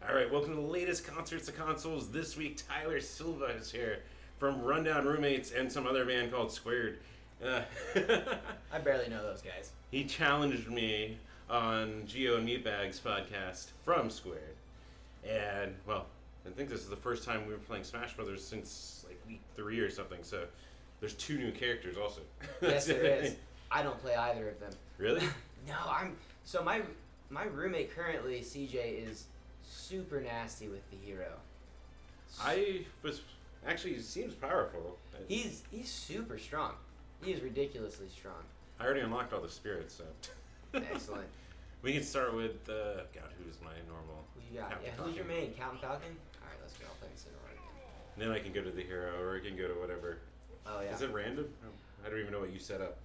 All right, welcome to the latest Concerts of Consoles. This week, Tyler Silva is here from Rundown Roommates and some other band called Squared. I barely know those guys. He challenged me on Gio and Meatbag's podcast from Squared. And, well, I think this is the first time we were playing Smash Brothers since like week 3 or something, so there's 2 new characters also. Yes, there is. I don't play either of them. Really? No, So my roommate currently, CJ, is super nasty with the hero. Actually, he seems powerful. He's super strong. He is ridiculously strong. I already unlocked all the spirits, so. Excellent. We can start with, God, who's my normal? Who you got? Yeah, who's your main? Captain Falcon? Alright, let's go. I'll play Incineroar again. And then I can go to the hero, or I can go to whatever. Oh, yeah. Is it random? I don't even know what you set up.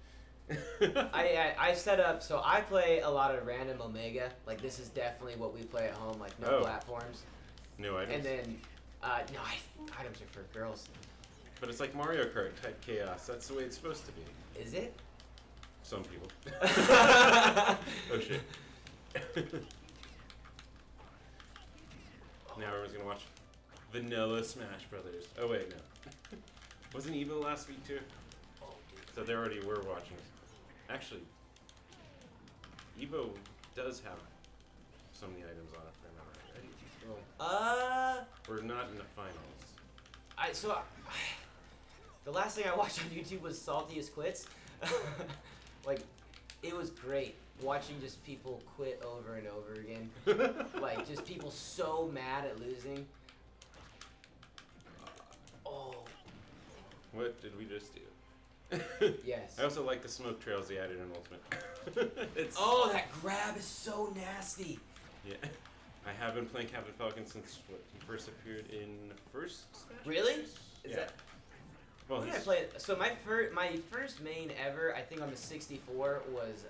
I set up, so I play a lot of random Omega. Like, this is definitely what we play at home, like no platforms. No items? And then, items are for girls. But it's like Mario Kart type chaos. That's the way it's supposed to be. Is it? Some people. Oh, shit. Now everyone's going to watch Vanilla Smash Brothers. Oh, wait, no. Wasn't Evo last week, too? Oh, dude. So they already were watching. Actually, Evo does have so many items on it, if I remember right? Well, we're not in the finals. The last thing I watched on YouTube was Saltiest Quits. Like, it was great watching just people quit over and over again. Like, just people so mad at losing. Oh. What did we just do? Yes. I also like the smoke trails they added in Ultimate. That grab is so nasty. Yeah. I have been playing Captain Falcon since he first appeared in the first Smash. Really? Yeah. Well, when did I play it? So my first main ever, I think on the 64, was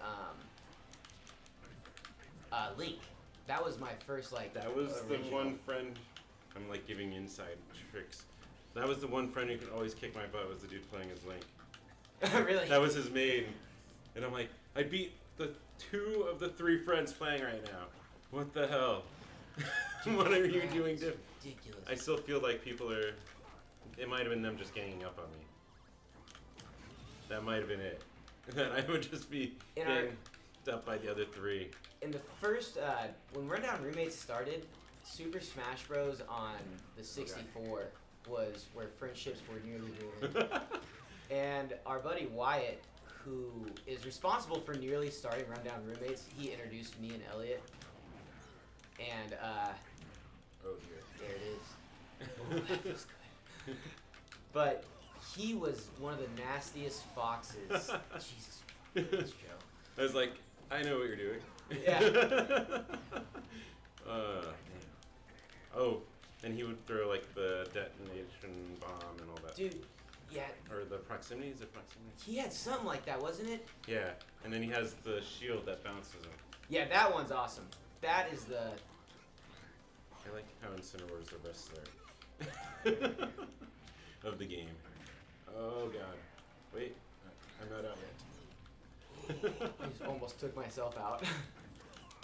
Link. That was my first That was original. The one friend. I'm like giving inside tricks. That was the one friend who could always kick my butt. Was the dude playing as Link. Really? That was his main. And I'm like, I beat the 2 of the 3 friends playing right now. What the hell? Dude, what are you doing different? Ridiculous. I still feel like people are. It might have been them just ganging up on me. That might have been it. That I would just be ganged up by the other 3. In the first, when Rundown Roommates started, Super Smash Bros. On the 64 was where friendships were nearly ruined. And our buddy Wyatt, who is responsible for nearly starting Rundown Roommates, he introduced me and Elliot. And, oh dear. There it is. Oh, that feels good. But he was one of the nastiest foxes. Jesus Christ, Joe. I was like, I know what you're doing. Yeah. Oh, and he would throw like the detonation bomb and all that. Dude, yeah. Or the proximity, is it proximity? He had something like that, wasn't it? Yeah, and then he has the shield that bounces him. Yeah, that one's awesome. That is the... I like how Incineroar is the wrestler of the game. Oh god. Wait, I'm not out yet. I just almost took myself out.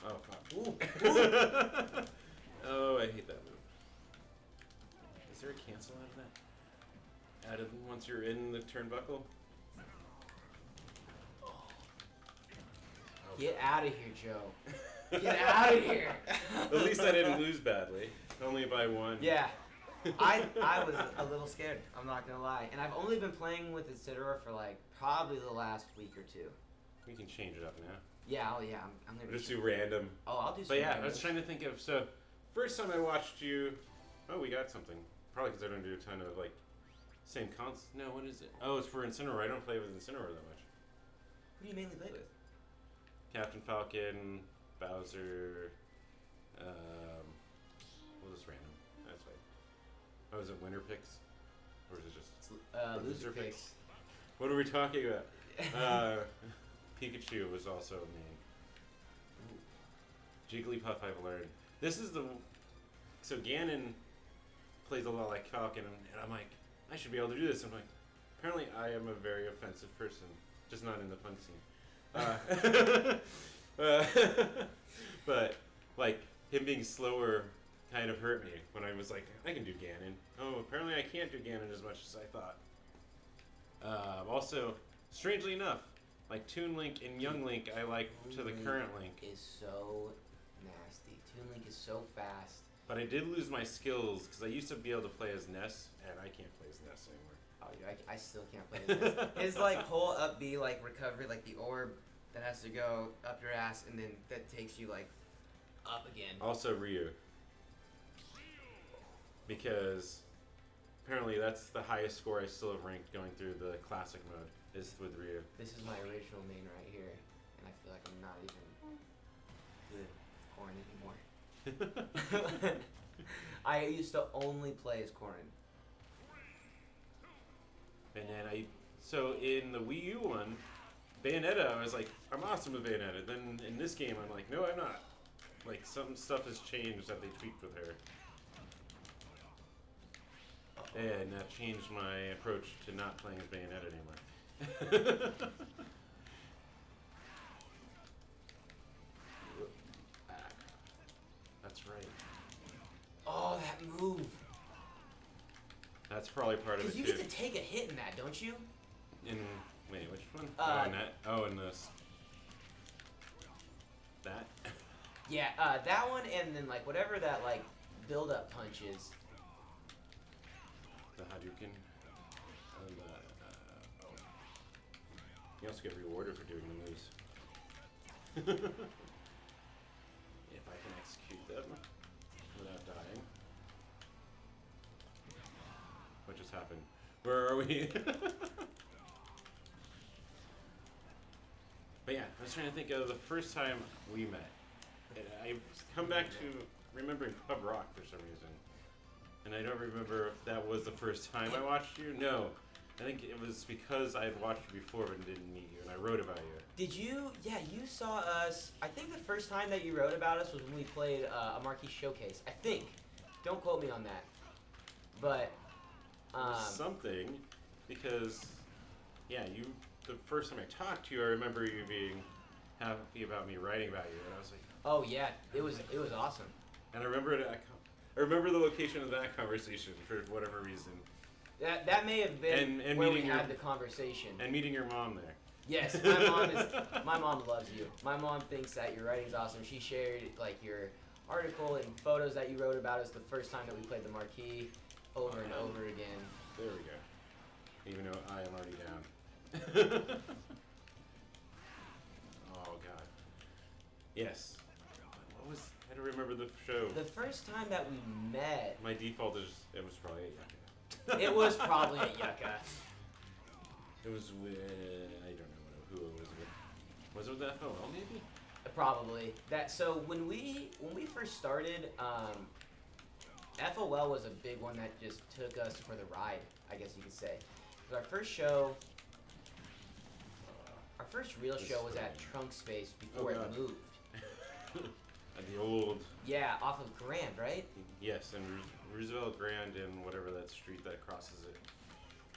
Oh fuck. Ooh. Oh, I hate that move. Is there a cancel out of that? Out of once you're in the turnbuckle? Get out of here, Joe. Get out of here. At least I didn't lose badly. Only by 1. Yeah. I was a little scared. I'm not going to lie. And I've only been playing with Incineroar for like probably the last week or 2. We can change it up now. Yeah, I'm going to just do random. Oh, I'll do some But yeah, random. I was trying to think of, so first time I watched you, we got something. Probably because I don't do a ton of like, same cons. No, what is it? Oh, it's for Incineroar. I don't play with Incineroar that much. Who do you mainly play with? Captain Falcon, Bowser, what was random? That's right. Oh, is it winner picks? Or is it just loser picks? What are we talking about? Pikachu was also main. Jigglypuff I've learned. This is the... So Ganon plays a lot like Falcon, and I'm like, I should be able to do this. I'm like, apparently I am a very offensive person, just not in the fun scene. But like him being slower kind of hurt me when I was like, I can do Ganon. Oh, apparently I can't do Ganon as much as I thought. Also, strangely enough, like Toon Link and Young Link, I like to the current Link. Is so nasty. Toon Link is so fast. But I did lose my skills because I used to be able to play as Ness, and I can't play as Ness anymore. Oh, dude, I still can't play this. His like whole up B like recovery, like the orb that has to go up your ass, and then that takes you like up again. Also Ryu. Because apparently that's the highest score I still have ranked going through the classic mode is with Ryu. This is my original main right here, and I feel like I'm not even good with Corrin anymore. I used to only play as Corrin. And then so in the Wii U one, Bayonetta, I was like, I'm awesome with Bayonetta. Then in this game, I'm like, no, I'm not. Like, some stuff has changed that they tweaked with her. And that changed my approach to not playing as Bayonetta anymore. That's right. Oh, that move. That's probably part of it, Because you too. get to take a hit in that, don't you? Wait, which one? In this. That? Yeah, that one, and then like whatever that like build-up punch is. The Hadouken. And, you also get rewarded for doing the moves. If I can execute them without dying. What just happened? Where are we? But yeah, I was trying to think of the first time we met. And I've come back to remembering Pub Rock for some reason. And I don't remember if that was the first time I watched you. No. I think it was because I had watched you before but didn't meet you, and I wrote about you. Did you? Yeah, you saw us. I think the first time that you wrote about us was when we played a marquee showcase. I think. Don't quote me on that. But something, because yeah, the first time I talked to you, I remember you being happy about me writing about you, and I was like, oh yeah, it was awesome. and I remember the location of that conversation for whatever reason. That may have been and where we meeting had the conversation. And meeting your mom there. Yes, my mom loves you. My mom thinks that your writing's awesome. She shared like your article and photos that you wrote about us the first time that we played the marquee over and over again. There we go. Even though I am already down. Oh god. Yes. What was? I don't remember the show. The first time that we met. My default is it was probably at Yucca. It was probably at Yucca. It was with I don't know who it was with. Was it with FOL maybe? Probably. So when we first started, FOL was a big one that just took us for the ride, I guess you could say. 'Cause our first show, our first real show was at Trunk Space before it moved. At the old. Yeah, off of Grand, right? Yes, and Roosevelt Grand and whatever that street that crosses it.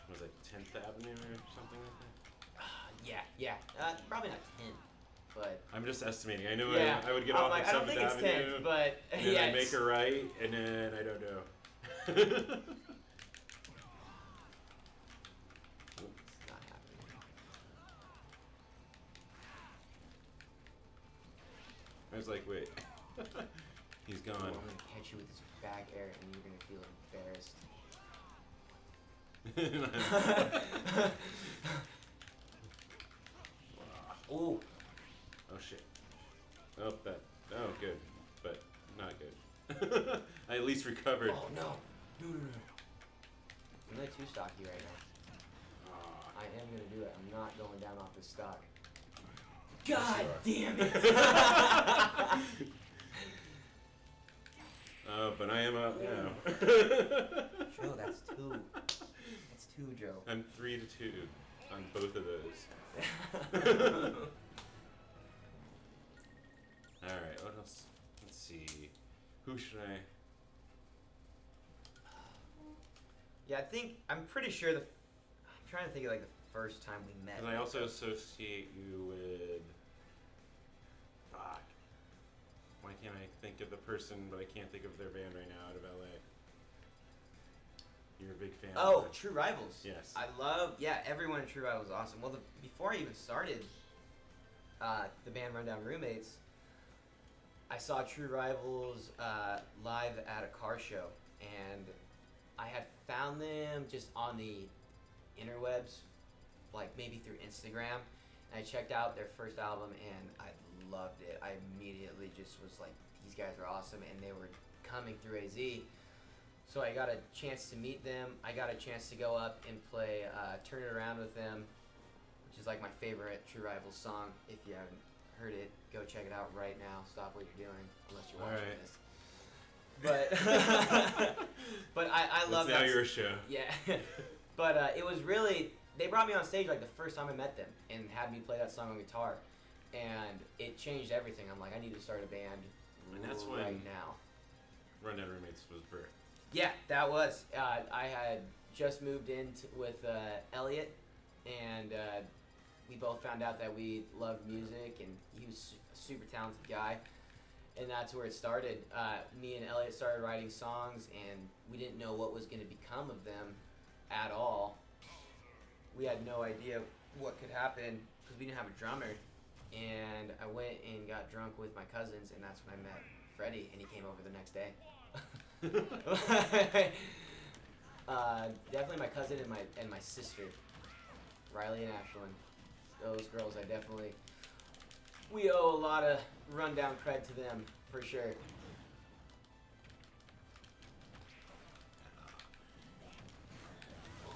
Was it 10th Avenue or something like that? Yeah. Probably not 10th, but. I'm just estimating. I know yeah, I would get I'm off like, at I don't 7th think it's Avenue. 10th, but and then yeah. I make a right, and then I don't know. It's not happening. I was like, wait. He's gone. I'm gonna catch you with this back air, and you're gonna feel embarrassed. Ooh. Oh shit. Oh, good. But not good. I at least recovered. Oh no. I'm like too stocky right now. I am gonna do it. I'm not going down off the stock. God damn it! But I am up now. Joe, that's two. That's two, Joe. I'm 3-2 on both of those. Alright, what else? Let's see. Who should I... Yeah, I'm pretty sure I'm trying to think of like the first time we met. Because I also associate you with... Fuck. Why can't I think of the person, but I can't think of their band right now out of LA. You're a big fan. Oh, True Rivals. Yes. I love, everyone in True Rivals is awesome. Well, before I even started the band Rundown Roommates, I saw True Rivals live at a car show, and I had found them just on the interwebs, like maybe through Instagram, and I checked out their first album, and I loved it. I immediately just was like, these guys are awesome, and they were coming through AZ. So I got a chance to meet them. I got a chance to go up and play Turn It Around with them, which is like my favorite True Rivals song. If you haven't heard it, go check it out right now. Stop what you're doing, unless you're watching this. But I love that. Now your show. Yeah. But it was really, they brought me on stage like the first time I met them and had me play that song on guitar. And it changed everything. I'm like, I need to start a band And that's right when now. Rundown Roommates was birthed. Yeah, that was. I had just moved in with Elliot, and we both found out that we loved music, and he was a super talented guy. And that's where it started. Me and Elliot started writing songs, and we didn't know what was going to become of them at all. We had no idea what could happen because we didn't have a drummer. And I went and got drunk with my cousins, and that's when I met Freddie, and he came over the next day. Definitely my cousin and my sister, Riley and Ashlyn. Those girls, we owe a lot of rundown cred to them for sure.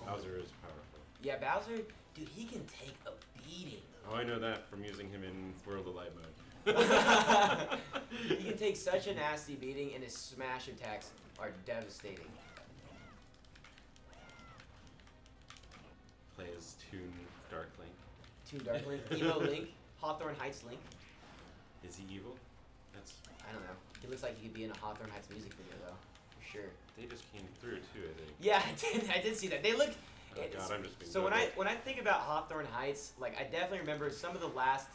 Bowser is powerful. Yeah, Bowser, dude, he can take a beating. Oh, I know that from using him in World of Light mode. He can take such a nasty beating, and his smash attacks are devastating. Play as Toon Dark Link. Toon Dark Link, Emo Link, Hawthorne Heights Link. Is he evil? I don't know. He looks like he could be in a Hawthorne Heights music video, though, for sure. They just came through too, I think. Yeah, I did see that. They look. Oh God, I'm just being. So when I think about Hawthorne Heights, like I definitely remember some of the last.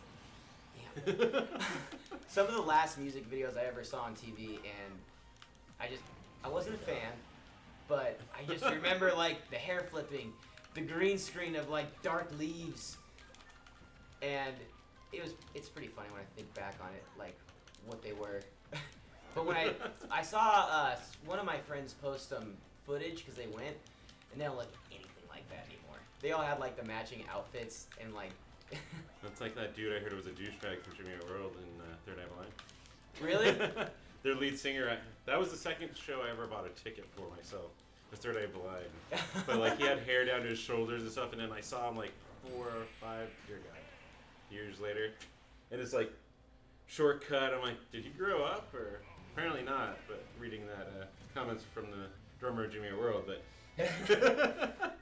Some of the last music videos I ever saw on TV, and I wasn't a fan, but I just remember like the hair flipping, the green screen of like dark leaves, and it's pretty funny when I think back on it, like what they were. But when I saw one of my friends post some footage because they went, and they don't look anything like that anymore. They all had like the matching outfits and like. That's like that dude I heard was a douchebag from Jimmy World in Third Eye Blind. Really? Their lead singer. That was the second show I ever bought a ticket for myself. Was Third Eye Blind. But like he had hair down to his shoulders and stuff, and then I saw him like 4 or 5 years later, and it's like short cut. I'm like, did you grow up or? Apparently not. But reading that comments from the drummer of Jimmy World, but.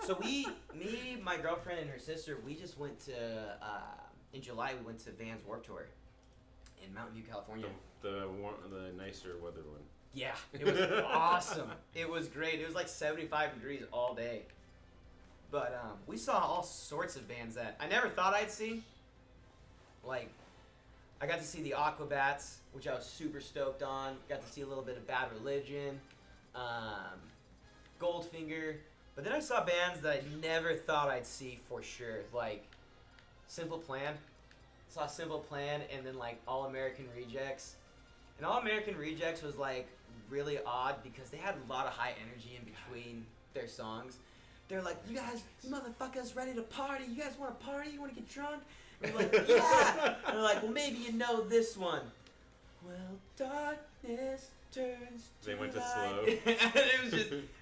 So me, my girlfriend, and her sister, we just went to, in July, we went to Vans Warped Tour in Mountain View, California. The nicer weathered one. Yeah, it was awesome. It was great. It was like 75 degrees all day. But we saw all sorts of bands that I never thought I'd see. Like, I got to see the Aquabats, which I was super stoked on. Got to see a little bit of Bad Religion. Goldfinger, but then I saw bands that I never thought I'd see for sure, like Simple Plan. Saw Simple Plan, and then like All American Rejects. And All American Rejects was like really odd because they had a lot of high energy in between their songs. They're like, you guys, you motherfuckers ready to party? You guys want to party? You want to get drunk? And we're like, yeah! And they're like, well, maybe you know this one. Well, darkness turns to They went to light. slow.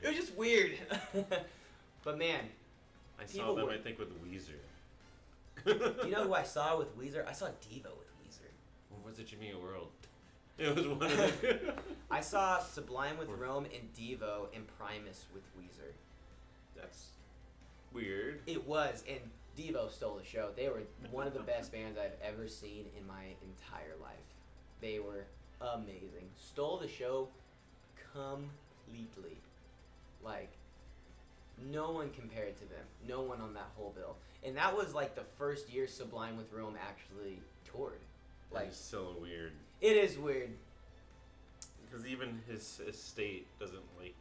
it was just weird. But man, I saw them, I think, with Weezer. You know who I saw with Weezer? I saw Devo with Weezer. Or was it Jimmy World? It was one of them. I saw Sublime with Rome and Devo and Primus with Weezer. That's weird. It was, and Devo stole the show. They were one of the best bands I've ever seen in my entire life. They were amazing. Stole the show completely. Like, no one compared to them. No one on that whole bill. And that was like the first year Sublime with Rome actually toured. Like, it's so weird. It is weird. Because even his estate doesn't like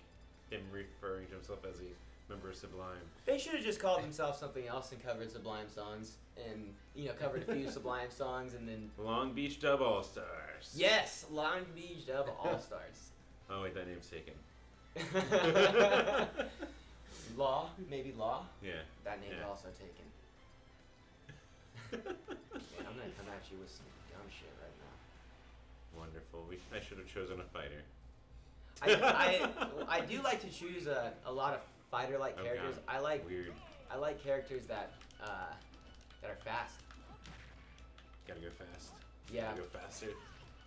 him referring to himself as a member of Sublime. They should have just called themselves something else and covered Sublime songs, and covered a few Sublime songs, and then Long Beach Dub All Stars. yes, Long Beach Dub All Stars. Oh wait, that name's taken. Law, maybe Law. Yeah. That name's Yeah. also taken. Man, I'm gonna come at you with some dumb shit right now. Wonderful. I should have chosen a fighter. I do like to choose a lot of fighter-like characters. God. I like Weird. characters that are fast. Gotta go fast. Yeah. Gotta go faster.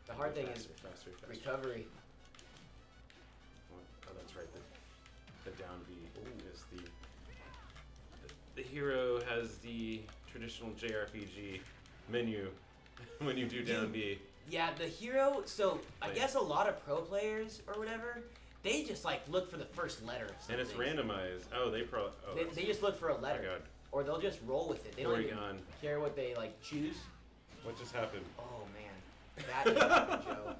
The hard Go thing faster, is faster. recovery. Oh, that's right. The down B is the hero has the traditional JRPG menu when you do down B. Yeah, the hero. So I Like- guess a lot of pro players or whatever, they just like look for the first letter of something. And it's randomized. Oh, they They just look for a Oh letter, my god. or they'll just roll with it. They don't even Porygon. care what they like choose. What just happened? Oh man, that just happened, Joe.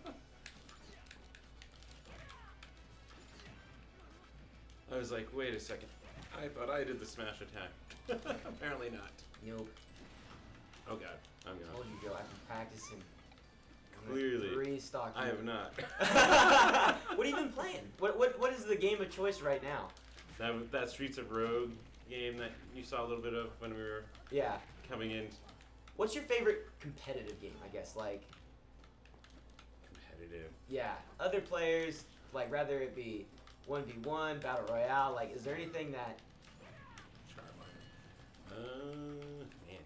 I was like, wait a second. I thought I did the smash attack. Apparently not. Nope. Oh god. I'm I gone. told you, Joe. I've been practicing. I'm gonna Clearly. restock you. I have not. What have you been playing? What is the game of choice right now? That Streets of Rogue game that you saw a little bit of when we were Yeah. coming in. What's your favorite competitive game? I guess like Competitive. yeah, other players like rather it be 1v1 battle royale. Like, is there anything that Charmander. Man.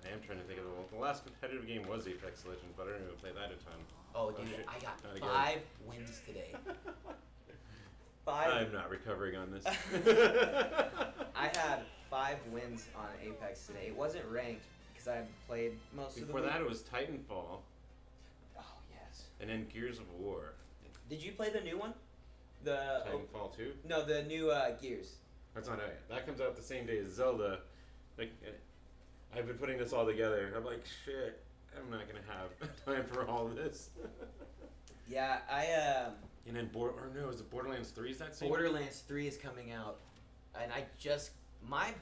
I am trying to think of the last competitive game was Apex Legends, but I don't even play that a ton. Oh, dude, shit. I got Not again. 5 wins today. 5. I'm not recovering on this. I had 5 wins on Apex today. It wasn't ranked because I played most of the Before week. that, it was Titanfall, Oh yes. and then Gears of War. Did you play the new one? The Titanfall 2? no, the new Gears. That's not it. That comes out the same day as Zelda. Like, I've been putting this all together. I'm like, shit, I'm not gonna have time for all this. Yeah, And then is it Borderlands 3? Is that same? Borderlands 3 is coming out, and my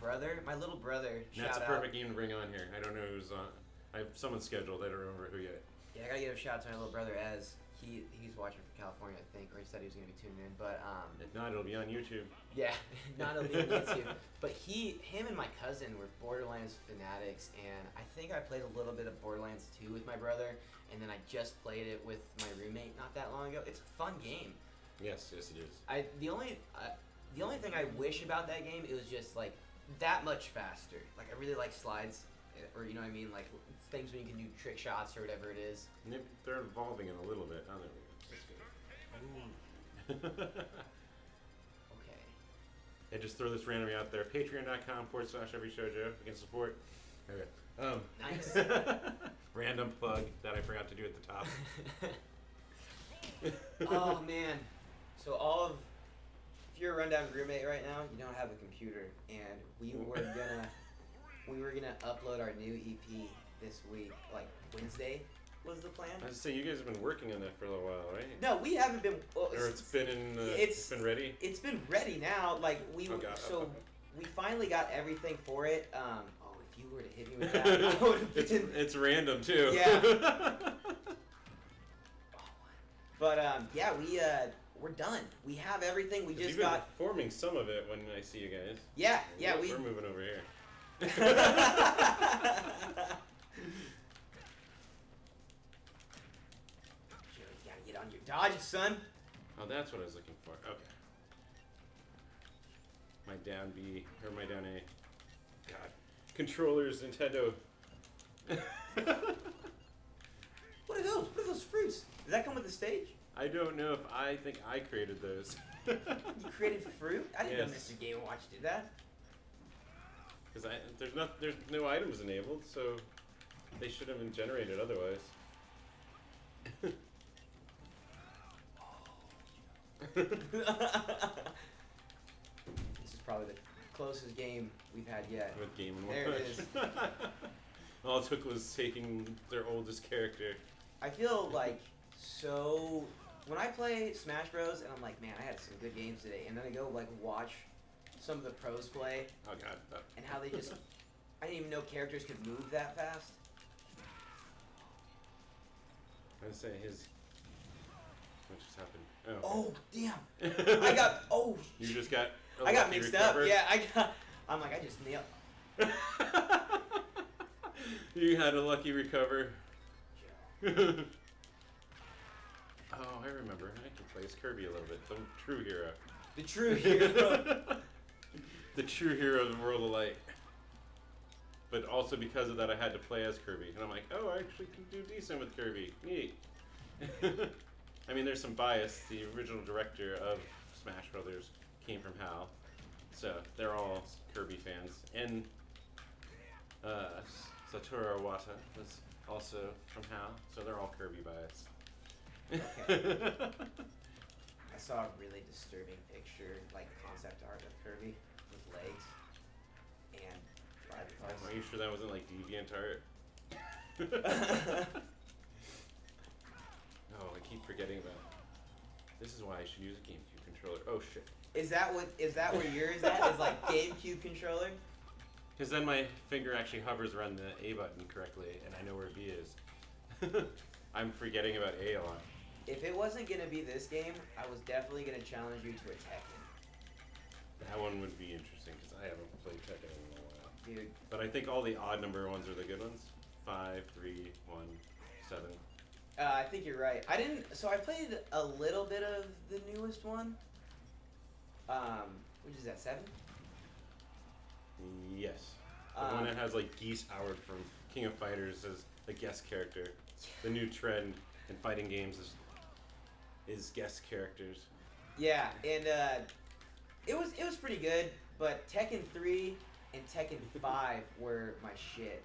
little brother. That's a shout perfect out. game to bring on here. I don't know who's on. I have someone scheduled. I don't remember who yet. Yeah, I gotta give a shout out to my little brother as he's watching from California, I think, or he said he was gonna be tuning in. But If not, it'll be on YouTube. yeah, not only on YouTube, but him and my cousin were Borderlands fanatics, and I think I played a little bit of Borderlands 2 with my brother, and then I just played it with my roommate not that long ago. It's a fun game. Yes, it is. The only thing I wish about that game, it was just like that much faster. Like I really like slides, or you know what I mean, like things when you can do trick shots or whatever it is. They're evolving it a little bit. Oh, there we go. That's good. Okay. And just throw this randomly out there. Patreon.com/everyshowjoe. You can support. Okay. Nice. Random plug that I forgot to do at the top. Oh man. So if you're a rundown roommate right now, you don't have a computer, and we were gonna upload our new EP this week, like Wednesday was the plan. I was saying you guys have been working on that for a little while, right? No, we haven't been. Well, Or it's been it's been ready. It's been ready now. Like we Oh, God. we finally got everything for it. If you were to hit me with that, I would have been. It's random too. Yeah. But yeah, we're done. We have everything. We just You've been got. forming some of it when I see you guys. Yeah, We're moving over here. You gotta get on your dodges, son. Oh, that's what I was looking for. Okay. My down B or my down A. God, controllers, Nintendo. What are those? What are those fruits? Does that come with the stage? I don't know if I think I created those. You created fruit? I didn't know Yes. Mr. Game & Watch did that. Because there's no items enabled, so they should have been generated otherwise. This is probably the closest game we've had yet. With Game & There Watch. it is. All it took was taking their oldest character I feel like so when I play Smash Bros. And I'm like, man, I had some good games today, and then I go like watch some of the pros play. Oh god. And how they just, I didn't even know characters could move that fast. I was saying his. What just happened? Oh damn! I got You just got. I got mixed up. Yeah, I'm like I just nailed. You had a lucky recover. Oh, I remember. I can play as Kirby a little bit. The true hero. The true hero. The true hero of the World of Light. But also because of that, I had to play as Kirby. And I'm like, oh, I actually can do decent with Kirby. Neat. I mean, there's some bias. The original director of Smash Brothers came from HAL. So they're all Kirby fans. And Satoru Iwata was also from HAL. So they're all Kirby biased. Okay. I saw a really disturbing picture, like concept art of Kirby with legs and private parts. Are you sure that wasn't like DeviantArt? Oh, I keep forgetting about it. This is why I should use a GameCube controller. Oh shit. Is that where yours at? Is like GameCube controller? Because then my finger actually hovers around the A button correctly, and I know where B is. I'm forgetting about A a lot. If it wasn't gonna be this game, I was definitely gonna challenge you to a Tekken. That one would be interesting because I haven't played Tekken in a while. Dude. But I think all the odd number ones are the good ones. 5, 3, 1, 7. I think you're right. I played a little bit of the newest one. Which is that, 7? Yes. The one that has like Geese Howard from King of Fighters as the guest character. The new trend in fighting games is guest characters. Yeah, and it was pretty good, but Tekken 3 and Tekken 5 were my shit.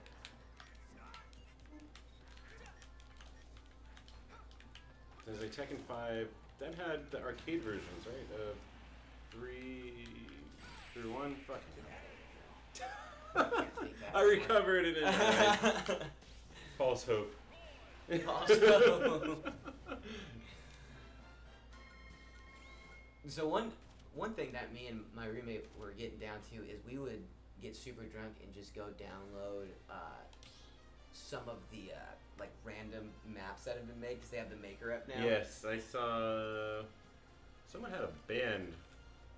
There's a Tekken 5 that had the arcade versions, right? Of 3 through 1. Fuck. I recovered it in false hope. False hope. So one thing that me and my roommate were getting down to is we would get super drunk and just go download some of the like random maps that have been made because they have the maker up now. Yes, I saw someone had a band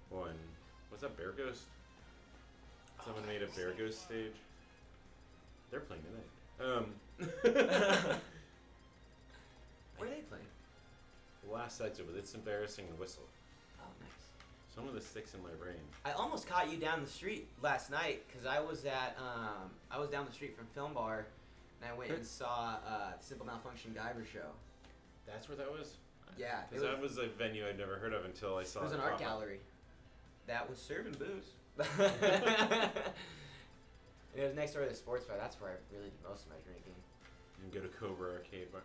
one. Was that Bear Ghost? Someone made a Bear Ghost stage. They're playing tonight. Where are they playing? Last section, but it's embarrassing and whistle. Oh, nice. Some of this sticks in my brain. I almost caught you down the street last night because I was down the street from Film Bar, and I went and saw Simple Malfunction Guyver show. That's where that was? Yeah. Because that was a venue I'd never heard of until I saw it. It was an art gallery. That was serving booze. It was next door to the sports bar. That's where I really did most of my drinking. You can go to Cobra Arcade Bar.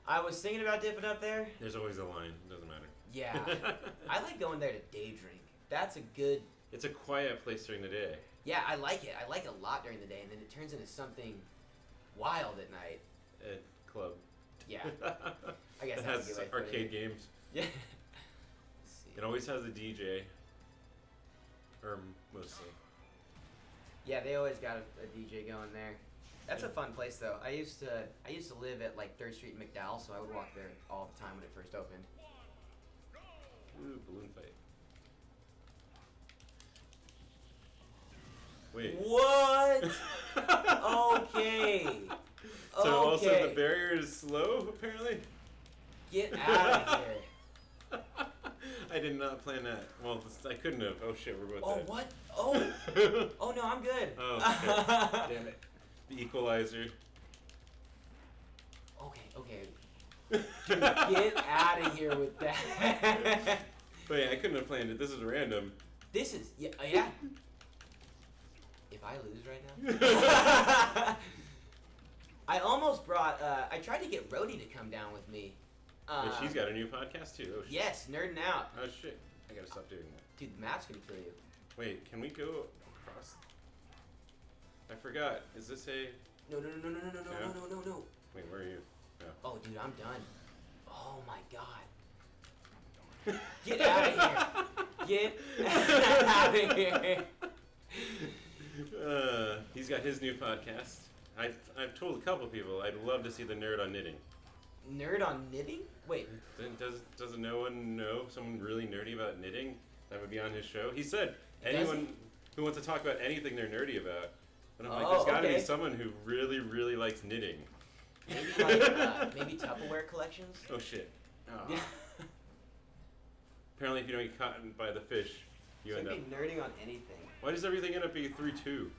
I was thinking about dipping up there. There's always a line. It doesn't matter. Yeah. I like going there to day drink. That's a good... It's a quiet place during the day. Yeah, I like it. I like it a lot during the day, and then it turns into something wild at night. At club. Yeah. I guess it that's has a good way to put arcade it. games. Yeah. It always has a DJ. Or mostly. Yeah, they always got a DJ going there. That's a fun place though. I used to live at like 3rd Street in McDowell, so I would walk there all the time when it first opened. Ooh, balloon fight. Wait. What? Okay. So also Okay. the barrier is slow, apparently? Get out of here. I did not plan that. Well, I couldn't have. Oh shit, we're both Oh, dead. what? Oh. Oh no, I'm good. Oh, okay. Damn it. The Equalizer. Okay. Dude, get out of here with that. But yeah, I couldn't have planned it. This is random. This is yeah. If I lose right now, I almost brought. I tried to get Rhodey to come down with me. And she's got a new podcast too. Oh shit. Yes, nerding out. Oh shit. I gotta stop doing that. Dude, the map's gonna kill you. Wait, can we go across? I forgot. Is this a? No. Yeah? Wait, where are you? Oh, dude, I'm done. Oh my god. Get out of here. Get out of here. He's got his new podcast. I've told a couple people I'd love to see the Nerd on Knitting. Nerd on knitting? Wait. Doesn't no one know someone really nerdy about knitting that would be on his show? He said anyone who wants to talk about anything they're nerdy about. And I'm like, there's got to be someone who really, really likes knitting. Maybe like, maybe Tupperware collections? Oh, shit. Oh. Apparently, if you don't get caught by the fish, you end up... be nerding on anything. Why does everything end up being 3-2?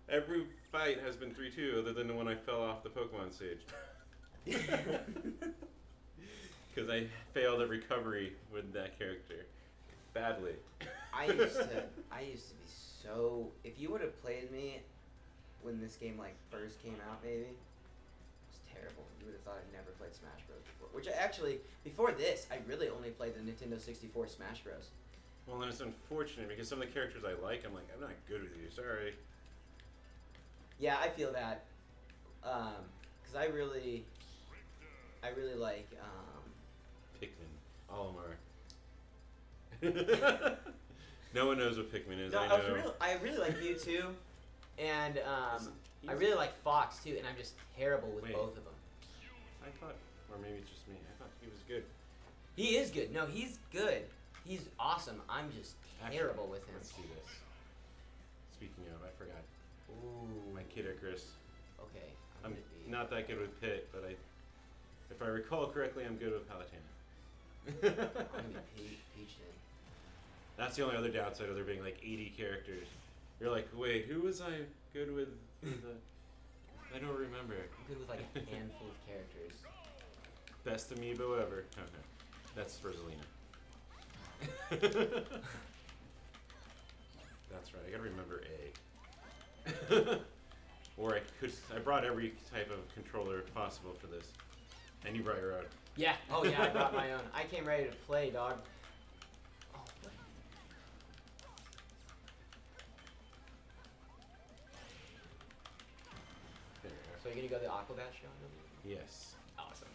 Every fight has been 3-2, other than the one I fell off the Pokemon stage. Because I failed at recovery with that character. Badly. I used to be so... If you would have played me when this game like first came out, maybe, it was terrible. You would have thought I'd never played Smash Bros. Before. Which I actually, before this, I really only played the Nintendo 64 Smash Bros. Well, and it's unfortunate because some of the characters I like, I'm like, I'm not good with you, sorry. Yeah, I feel that. Because I really like... Pikmin. All of them are. No one knows what Pikmin is, No, I know. I really like Mewtwo, and I really like Fox too, and I'm just terrible with both of them. I thought, or maybe it's just me, I thought he was good. He is good. No, he's good. He's awesome. I'm just terrible with him. Let's do this. Speaking of, I forgot. Ooh. My kid Chris. Okay. I'm not that good with Pit, but if I recall correctly, I'm good with Palutena. I'm gonna be Peach then. That's the only other downside of there being like 80 characters. You're like, wait, who was I good with? I don't remember. I'm good with like a handful of characters. Best amiibo ever. Okay. That's Rosalina. That's right. I gotta remember A. Or I brought every type of controller possible for this. And you brought your own. Yeah. Oh yeah, I brought my own. I came ready to play, dog. Oh, what? There we go. So you're gonna go to the Aquabat show? Yes. Awesome.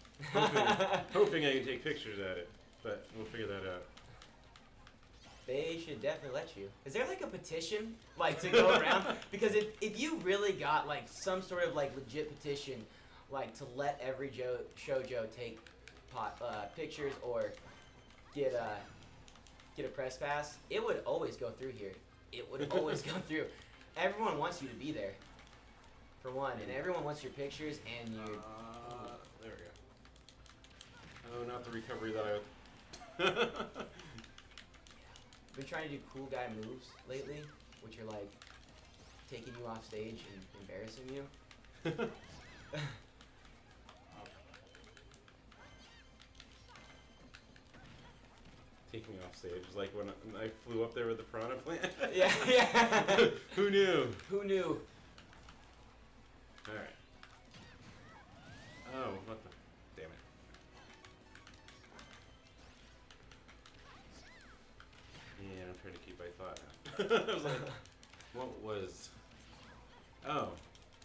Hoping I can take pictures at it, but we'll figure that out. They should definitely let you. Is there like a petition like to go around? Because if you really got like some sort of like legit petition, like to let every shoujo take pictures or get a press pass, it would always go through here. It would always go through. Everyone wants you to be there, for one, and everyone wants your pictures and you. There we go. Oh, not the recovery that I. Been trying to do cool guy moves lately, which are like taking you off stage and embarrassing you. Taking off stage is like when I flew up there with the piranha plant. Yeah. Who knew? Who knew? All right. Oh, what the? Damn it. Yeah, I'm trying to keep my thought now. I was like, what was... Oh,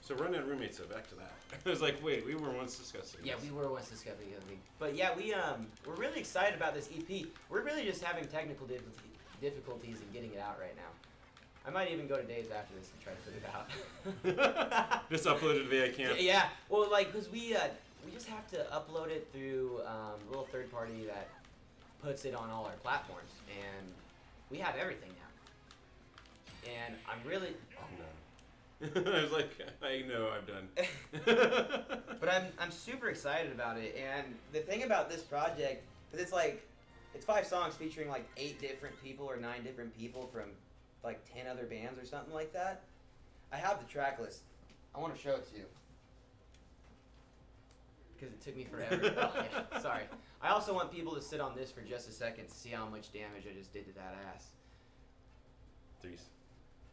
so Rundown Roommates, so back to that. I was like, wait, we were once discussing Yeah, this. we were once discussing it. But yeah, we're really excited about this EP. We're really just having technical difficulties in getting it out right now. I might even go to days after this and try to put it out. Just upload it via camp. Yeah, well, like, because we just have to upload it through a little third party that puts it on all our platforms, and we have everything now. And I'm really... No. I was like, I know, I'm done. But I'm super excited about it, and the thing about this project is it's 5 songs featuring like 8 different people or 9 different people from like 10 other bands or something like that. I have the track list. I want to show it to you. Because it took me forever. Oh, yeah, sorry. I also want people to sit on this for just a second to see how much damage I just did to that ass.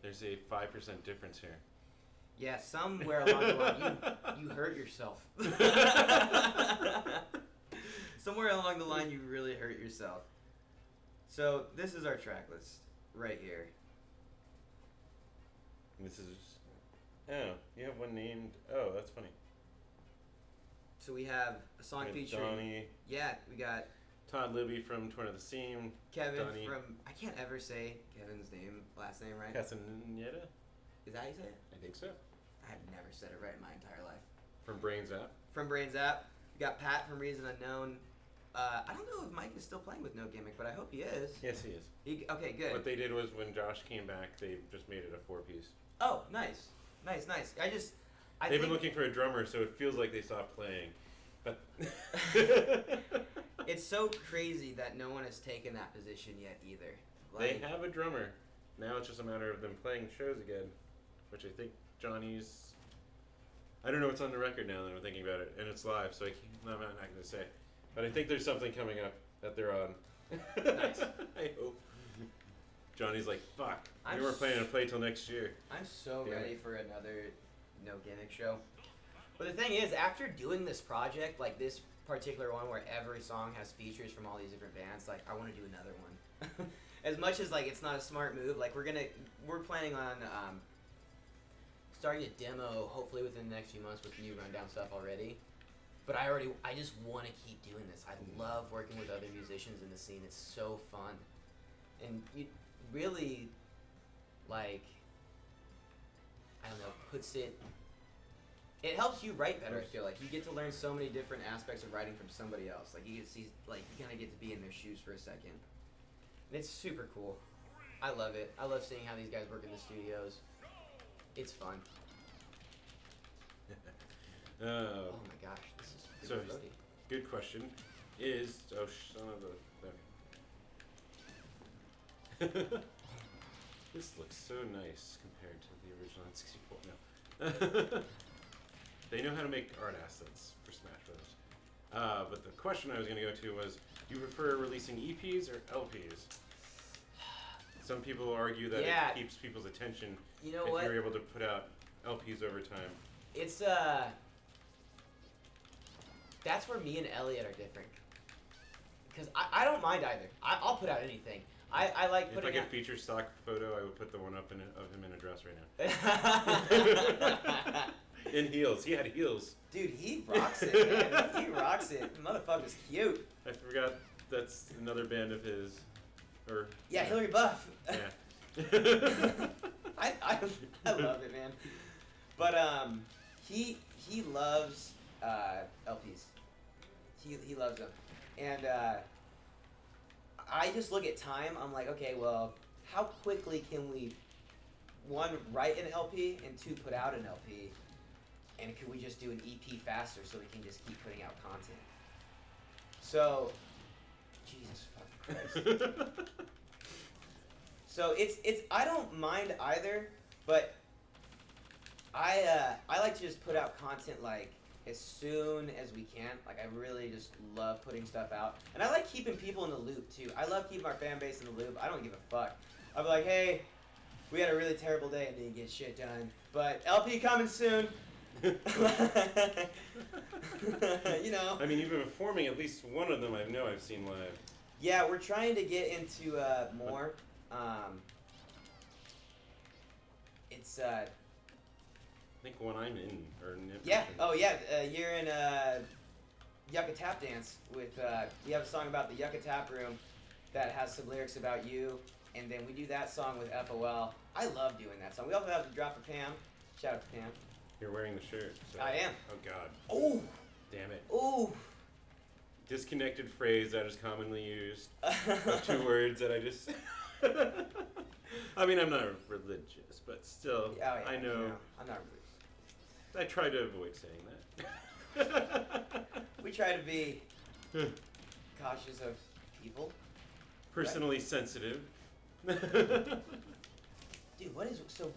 There's a 5% difference here. Yeah, somewhere along the line, you hurt yourself. Somewhere along the line, you really hurt yourself. So, this is our track list right here. This is... Oh, you have one named... Oh, that's funny. So we have a song We have featuring. Donnie, Yeah, we got Todd Libby from Torn of the Seam, Kevin Donnie. from. I can't ever say Kevin's last name right. Castaneda? Is that how you say it? I think so. I have never said it right in my entire life. From Brains App. From Brains App. We got Pat from Reason Unknown. I don't know if Mike is still playing with No Gimmick, but I hope he is. Yes, he is. Okay, good. What they did was when Josh came back, they just made it a 4-piece. Oh, nice. They've been looking for a drummer, so it feels like they stopped playing. But it's so crazy that no one has taken that position yet either. They have a drummer. Now it's just a matter of them playing shows again, which I think Johnny's... I don't know what's on the record now that I'm thinking about it, and it's live, so I'm not going to say. But I think there's something coming up that they're on. Nice. I hope. Johnny's like, fuck. I'm We weren't planning to play till next year. I'm so Damn ready it. for another No Gimmick show. But the thing is, after doing this project, like this particular one where every song has features from all these different bands, like I want to do another one. As much as like it's not a smart move, like we're planning on starting a demo hopefully within the next few months with new Rundown stuff already. But I just want to keep doing this. I love working with other musicians in the scene. It's so fun. And you really, like, I don't know, it helps you write better, I feel like. You get to learn so many different aspects of writing from somebody else. Like, you get to see, like, you kind of get to be in their shoes for a second. And it's super cool. I love it. I love seeing how these guys work in the studios. It's fun. Oh my gosh, this is So, pretty roady. good question. Is... Oh, son of a... There. This looks so nice compared to the original N64. No. They know how to make art assets for Smash Bros. But the question I was going to go to was, do you prefer releasing EPs or LPs? Some people argue that Yeah. it keeps people's attention You know if what? you're able to put out LPs over time. It's that's where me and Elliot are different. Because I don't mind either. I'll put out anything. I like If putting I could out... feature stock photo, I would put the one up of him in a dress right now. In heels. He had heels. Dude, he rocks it, man. He rocks it. The motherfucker's cute. I forgot that's another band of his. Or Yeah, Hillary Buff. Yeah. I love it, man. But he loves LPs. He loves them, and I just look at time. I'm like, okay, well, how quickly can we, one, write an LP, and two, put out an LP, and could we just do an EP faster so we can just keep putting out content? So, Jesus fucking Christ. So it's I don't mind either, but I like to just put out content like as soon as we can. Like I really just love putting stuff out, and I like keeping people in the loop too. I love keeping our fan base in the loop. I don't give a fuck. I'll be like, hey, we had a really terrible day and didn't get shit done, but LP coming soon. You know. I mean, you've been performing at least one of them. I know I've seen live. Yeah, we're trying to get into more. It's I think one I'm in or yeah. Oh yeah. You're in Yucca Tap Dance with. We have a song about the Yucca Tap Room that has some lyrics about you, and then we do that song with FOL. I love doing that song. We also have the Drop for Pam. Shout out to Pam. You're wearing the shirt. So. I am. Oh God. Oh. Damn it. Oh. Disconnected phrase that is commonly used. Two words that I just. I mean, I'm not religious, but still, Oh, yeah, I know. no, I'm not religious. I try to avoid saying that. We try to be cautious of people. Personally sensitive. Dude, what is the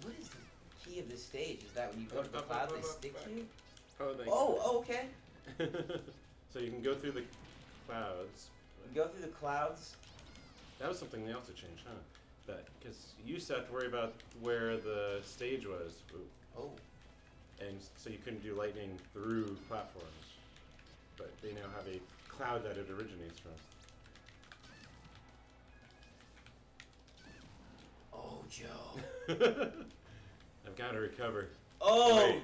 key of this stage? Is that when you go to the cloud, they stick to you? Oh, thanks. Oh, okay. So you can go through the clouds. You go through the clouds. That was something they also changed, huh? That because you used to have to worry about where the stage was. Ooh. Oh. And so you couldn't do lightning through platforms. But they now have a cloud that it originates from. Oh, Joe. I've got to recover. Oh! Wait,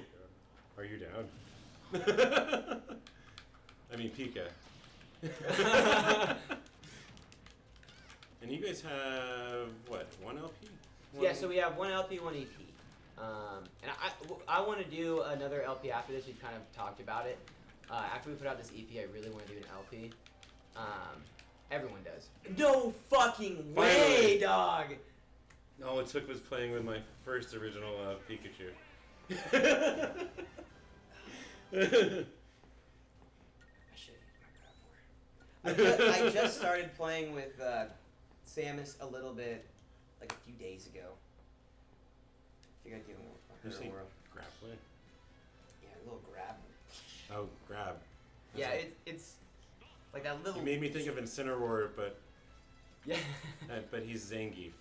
are you down? I mean Pika. And you guys have what? One LP? Yeah, so we have one LP, one EP. And I want to do another LP after this. We've kind of talked about it. After we put out this EP, I really want to do an LP. Everyone does. No fucking way, Finally. dog! All it took was playing with my first original Pikachu. I just started playing with Samus a little bit, like a few days ago. I think I'd give him You a say whirl. grappler? Yeah, a little grab. Oh, grab. Yeah, That's it's like that little. You made me think of Incineroar, but Yeah. but he's Zangief.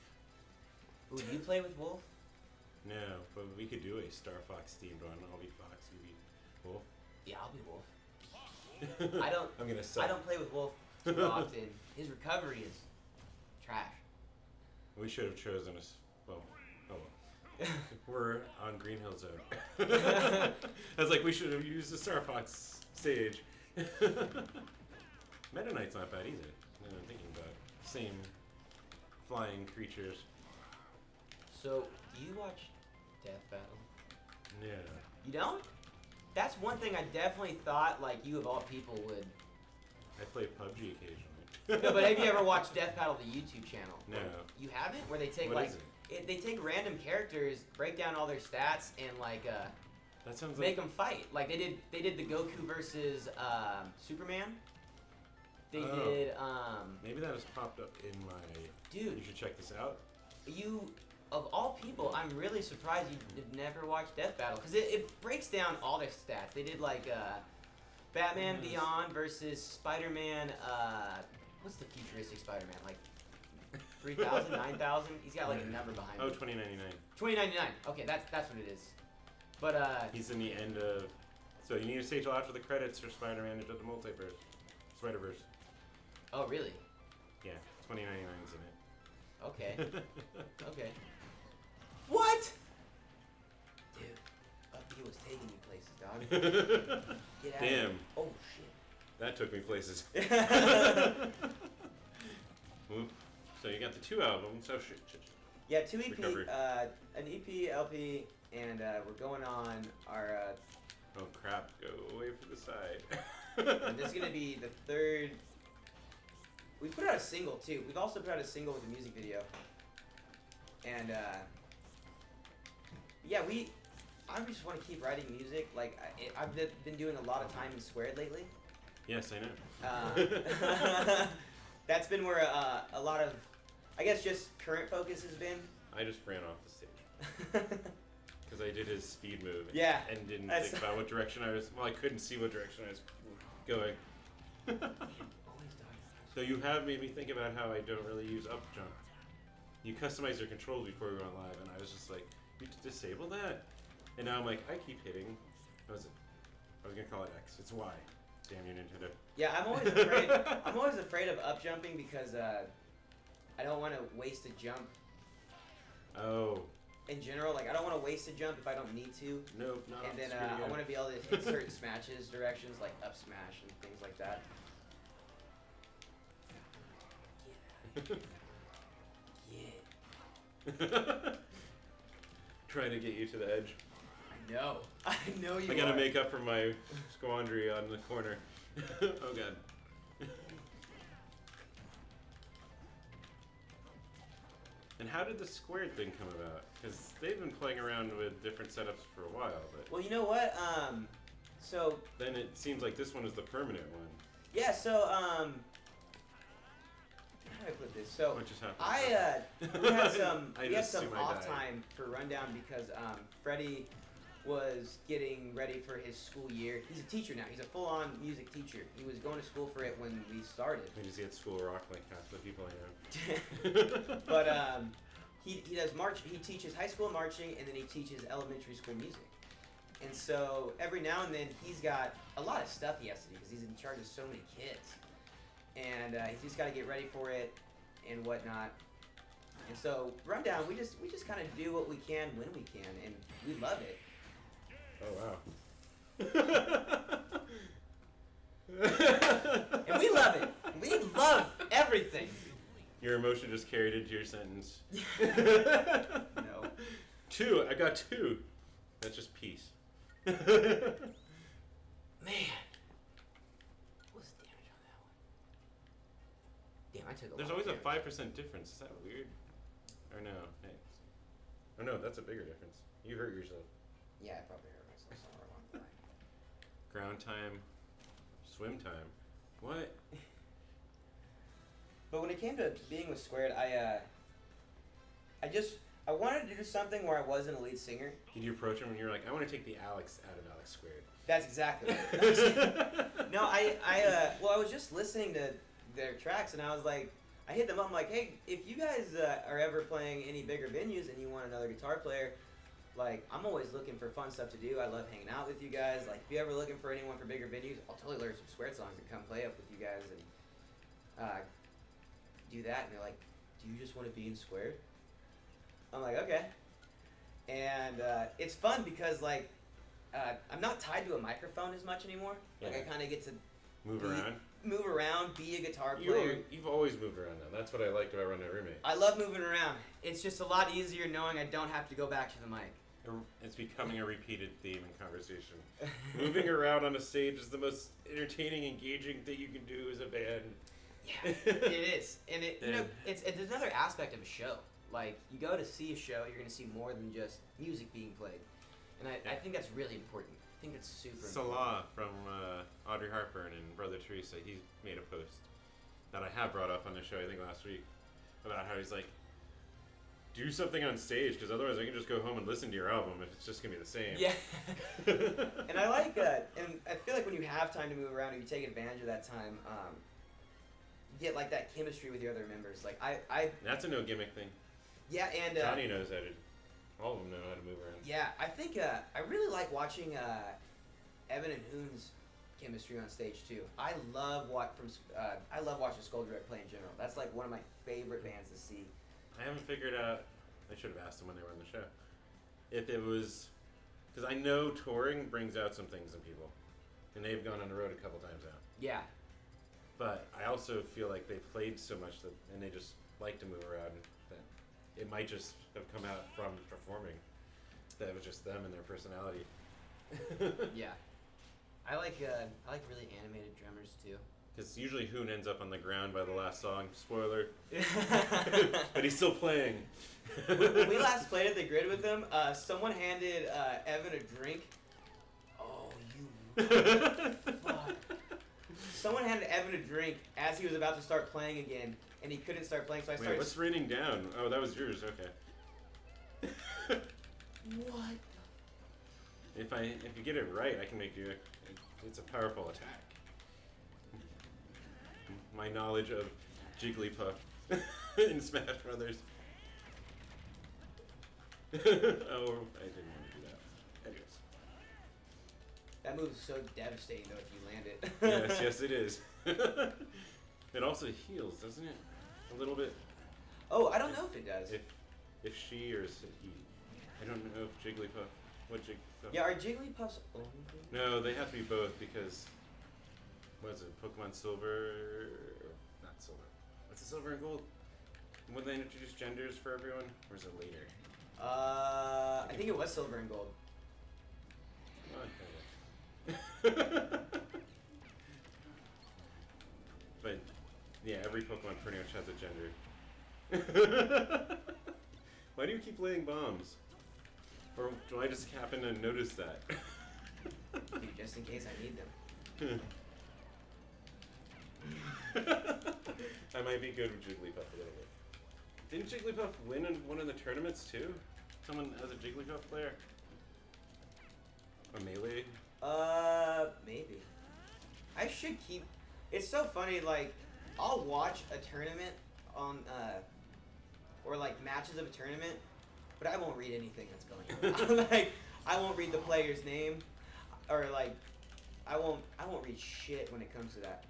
Ooh, do you play with Wolf? No, but we could do a Star Fox themed one. I'll be Fox, you be Wolf. Yeah, I'll be Wolf. I don't. I'm gonna suck. I don't play with Wolf too often. His recovery is trash. We should have chosen us. Well, oh well. We're on Green Hill Zone. I was like, we should have used the Star Fox stage. Meta Knight's not bad either. Now I'm thinking about it. Same flying creatures. So, do you watch Death Battle? Yeah. You don't? That's one thing I definitely thought, like, you of all people would. I play PUBG occasionally. No, but have you ever watched Death Battle, the YouTube channel? No. You haven't? Where they take, What like, is they take random characters, break down all their stats, and, like, That sounds make like them fight. Like, they did the Goku versus Superman. They did, maybe that has popped up in my. Dude. You should check this out. You, of all people, I'm really surprised you've never watched Death Battle, because it breaks down all their stats. They did, like, Batman Yes. Beyond versus Spider-Man, what's the futuristic Spider-Man, like 3,000, 9,000? He's got, like, a number behind Oh, him. 2099. 2099. Okay, that's what it is. But, He's in the end of. So you need to stay till after the credits for Spider-Man Into the Multiverse. Spider-Verse. oh, really? Yeah, 2099's in it. Okay. Okay. What? Dude, he was taking you places, dog. Get out Damn. of here. Oh, That took me places. shit. Oop. So you got the two albums. Oh shit. Yeah, 2 EP, Recovery. an EP, LP, and we're going on our, Oh crap! Go away from the side. and this is going to be the third. We put out a single, too. We've also put out a single with a music video. And, yeah, I just want to keep writing music. Like, I've been doing a lot of time in Squared lately. Yes, I know. That's been where a lot of, I guess, just current focus has been. I just ran off the stage because I did his speed move. Yeah, And didn't that's- think about what direction I was. Well, I couldn't see what direction I was going. So you have made me think about how I don't really use up jump. You customize your controls before we went live, and I was just like, you disable that? And now I'm like, I keep hitting. What was it? I was gonna call it X. It's Y. Damn you, Nintendo. Yeah, I'm always afraid. I'm always afraid of up jumping because I don't want to waste a jump. Oh. In general, like I don't want to waste a jump if I don't need to. Nope, not And then off the screen I again. want to be able to hit certain smashes directions like up smash and things like that. Yeah. Trying to get you to the edge. I know. I know you. I gotta are. make up for my squandary on the corner. Oh god. And how did the squared thing come about? Because they've been playing around with different setups for a while, but Well, you know what? So then it seems like this one is the permanent one. yeah. So how do I put this? So What just happened? we had some I we had just some assume I off died. time for rundown because Freddie was getting ready for his school year. He's a teacher now. He's a full-on music teacher. He was going to school for it when we started. I just get school rock like half the people I know. But he does march. He teaches high school marching, and then he teaches elementary school music. And so every now and then he's got a lot of stuff he has to do because he's in charge of so many kids, and he's just got to get ready for it and whatnot. And so rundown, we just kind of do what we can when we can, and we love it. Oh wow. love it. We love everything. Your emotion just carried into your sentence. No. 2. I got 2. That's just peace. Man. What was the damage on that one? Damn, I took a There's lot always of a damage. 5% difference. Is that weird? Or no? Hey. Oh no, that's a bigger difference. You hurt yourself. Yeah, I probably hurt myself somewhere along the line. Ground time. Swim time. What? But when it came to being with Squared, I wanted to do something where I wasn't a lead singer. Did you approach him and you were like, I want to take the Alex out of Alex Squared? That's exactly it. No, I was just listening to their tracks and I was like, I hit them up. I'm like, hey, if you guys are ever playing any bigger venues and you want another guitar player, like, I'm always looking for fun stuff to do. I love hanging out with you guys. Like, if you're ever looking for anyone for bigger venues, I'll totally learn some Squared songs and come play up with you guys and do that. And they're like, do you just want to be in Squared? I'm like, okay. And it's fun because, like, I'm not tied to a microphone as much anymore. Like, I kind of get to Move around, be a guitar player. You've always moved around now. That's what I liked about running a roommate. I love moving around. It's just a lot easier knowing I don't have to go back to the mic. It's becoming a repeated theme in conversation. Moving around on a stage is the most entertaining, engaging thing you can do as a band. Yeah, it is. And you know, it's another aspect of a show. Like, you go to see a show, you're going to see more than just music being played. And I think that's really important. I think it's super important. Salah from Audrey Hepburn and Brother Teresa, he made a post that I have brought up on the show, I think last week, about how he's like, do something on stage, because otherwise I can just go home and listen to your album if it's just going to be the same. Yeah. And I like that. And I feel like when you have time to move around, and you take advantage of that time, you get like that chemistry with your other members. Like I That's a no gimmick thing. Yeah, and Johnny knows how to. All of them know how to move around. Yeah, I think I really like watching Evan and Hoon's chemistry on stage too. I love watching Skulldrug play in general. That's like one of my favorite bands to see. I haven't figured out. I should have asked them when they were on the show. If it was, because I know touring brings out some things in people, and they've gone on the road a couple times now. Yeah. But I also feel like they've played so much that, and they just like to move around, that it might just have come out from performing. That it was just them and their personality. Yeah. I like really animated drummers too. Because usually Hoon ends up on the ground by the last song. Spoiler. But he's still playing. When we last played at the Grid with him, someone handed Evan a drink. Oh, you fuck. Someone handed Evan a drink as he was about to start playing again, and he couldn't start playing, so I started... Wait, what's raining down? Oh, that was yours, okay. What? If you get it right, I can make you... It's a powerful attack. My knowledge of Jigglypuff in Smash Brothers. Oh, I didn't want to do that. Anyways. That move is so devastating, though, if you land it. Yes, it is. It also heals, doesn't it? A little bit. Oh, I don't know if it does. If she or is it he? I don't know if Jigglypuff. What Jigglypuff? Yeah, are Jigglypuffs only? No, they have to be both because. What is it? Pokemon Silver. Not Silver. What's the Silver and Gold? When they introduce genders for everyone? Or is it later? I think it was Silver and Gold. But yeah, every Pokemon pretty much has a gender. Why do you keep laying bombs? Or do I just happen to notice that? Dude, just in case I need them. I might be good with Jigglypuff a little bit. Didn't Jigglypuff win in one of the tournaments too? Someone as a Jigglypuff player? A melee? Maybe. I should keep... It's so funny, like, I'll watch a tournament on, or like matches of a tournament, but I won't read anything that's going on. Like, I won't read the player's name, or like, I won't read shit when it comes to that.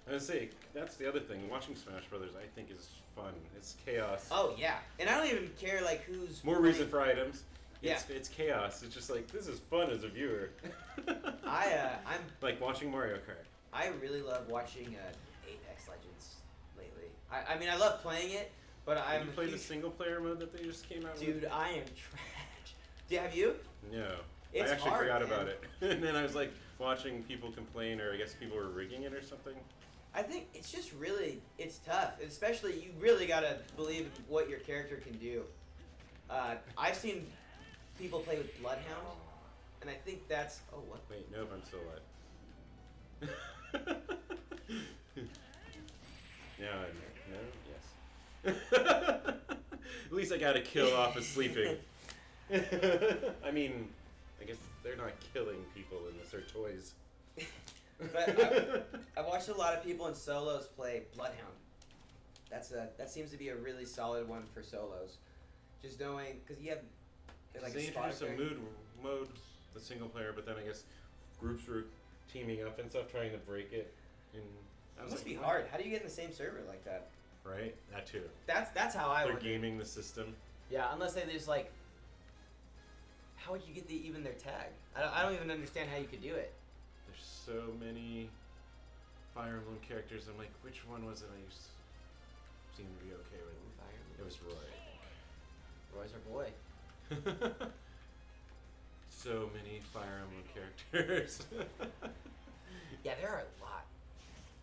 I was gonna say, that's the other thing. Watching Smash Brothers, I think, is fun. It's chaos. Oh, yeah. And I don't even care, like, who's... More reason for items. It's chaos. It's just like, this is fun as a viewer. I'm like watching Mario Kart. I really love watching Apex Legends lately. I mean, I love playing it, but Have you played the single player mode that they just came out with? Dude, I am trash. Have you? No. It's I actually hard, forgot man. about it. And then I was like watching people complain, or I guess people were rigging it or something. I think it's just really, it's tough. Especially, you really gotta believe in what your character can do. I've seen people play with Bloodhound, and I think that's, oh, what? Wait, nope, I'm still alive. No, At least I got a kill off of sleeping. I mean, I guess they're not killing people unless they're toys. But I've watched a lot of people in solos play Bloodhound. That seems to be a really solid one for solos. Just knowing, because you have like they a spotter introduced a character. mode, the single player, but then I guess groups were teaming up and stuff, trying to break it. And I It was must like, be what? hard. How do you get in the same server like that? Right? That too. That's how I They're would. gaming the system. Yeah, unless they just like. How would you get even their tag? I don't even understand how you could do it. There's so many Fire Emblem characters. I'm like, which one was it I used to seem to be okay with? Fire It was Roy. Roy's our boy. So many Fire Emblem characters. Yeah, there are a lot.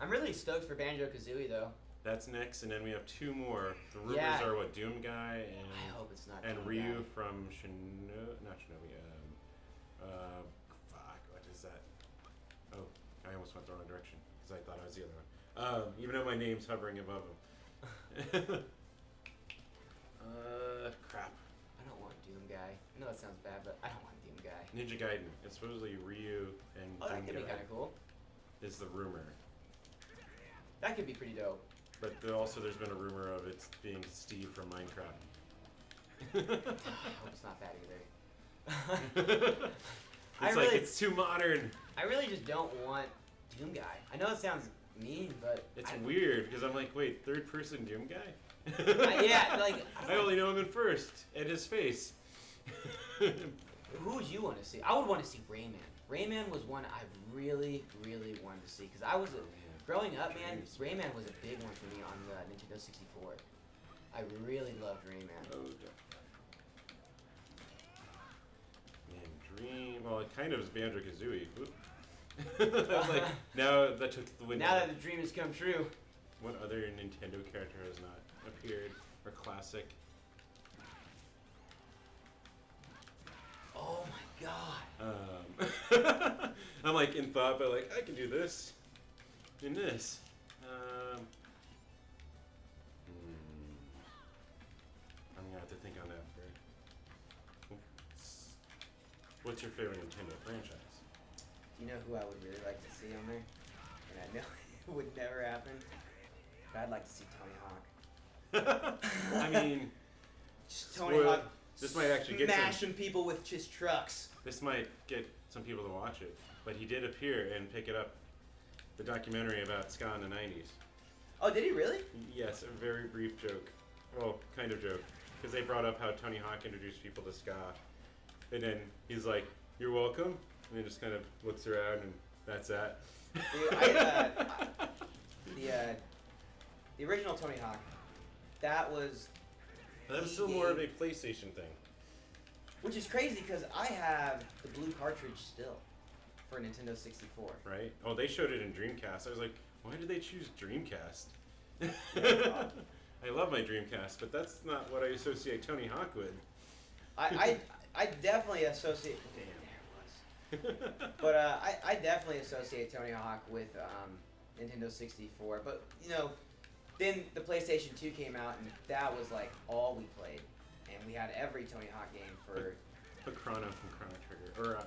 I'm really stoked for Banjo Kazooie though. That's next, and then we have two more. The rumors Yeah. are what, Doom Guy I hope it's not. and Doom Ryu Guy. from not Shinobi. Fuck, what is that? Oh, I almost went the wrong direction because I thought I was the other one. Even though my name's hovering above him. Crap. I don't want Doom Guy. I know that sounds bad, but I don't want Doom Guy. Ninja Gaiden. It's supposedly Ryu and Oh, that Doom could be Guy kind of cool. is the rumor. That could be pretty dope. But also there's been a rumor of it being Steve from Minecraft. I hope it's not that either. It's like, it's too modern. I really just don't want Doom Guy. I know it sounds mean, but It's weird because I'm like, wait, third person Doom Guy? yeah, like I only know him in first and his face. who would you want to see? I would want to see Rayman. Rayman was one I really, really wanted to see because I was growing up, man. Rayman was a big one for me on the Nintendo 64. I really loved Rayman. Oh, man, Dream. Well, it kind of is Banjo Kazooie. I was like, now that took the wind. Now that the dream has come true. What other Nintendo character has not appeared or classic? Oh my god. I'm like in thought, but like I can do this, and this. I'm gonna have to think on that for. What's your favorite Nintendo franchise? You know who I would really like to see on there? And I know it would never happen. But I'd like to see Tony Hawk. I mean, Just Tony spoiler- Hawk this might actually get smashing people with just trucks. this might get some people to watch it, but he did appear and pick it up. The documentary about ska in the '90s. Oh, did he really? Yes, a very brief joke. Well, kind of joke. Because they brought up how Tony Hawk introduced people to ska. And then he's like, "You're welcome." And then just kind of looks around and that's that. Dude, the original Tony Hawk, that was That was still more of a PlayStation thing. which is crazy because I have the blue cartridge still for Nintendo 64. Right? Oh, they showed it in Dreamcast. I was like, why did they choose Dreamcast? I love my Dreamcast, but that's not what I associate Tony Hawk with. I definitely associate. There it was. But I definitely associate Tony Hawk with Nintendo 64. But you know, then the PlayStation 2 came out, and that was like all we played, and we had every Tony Hawk game for. Put Chrono from Chrono Trigger, or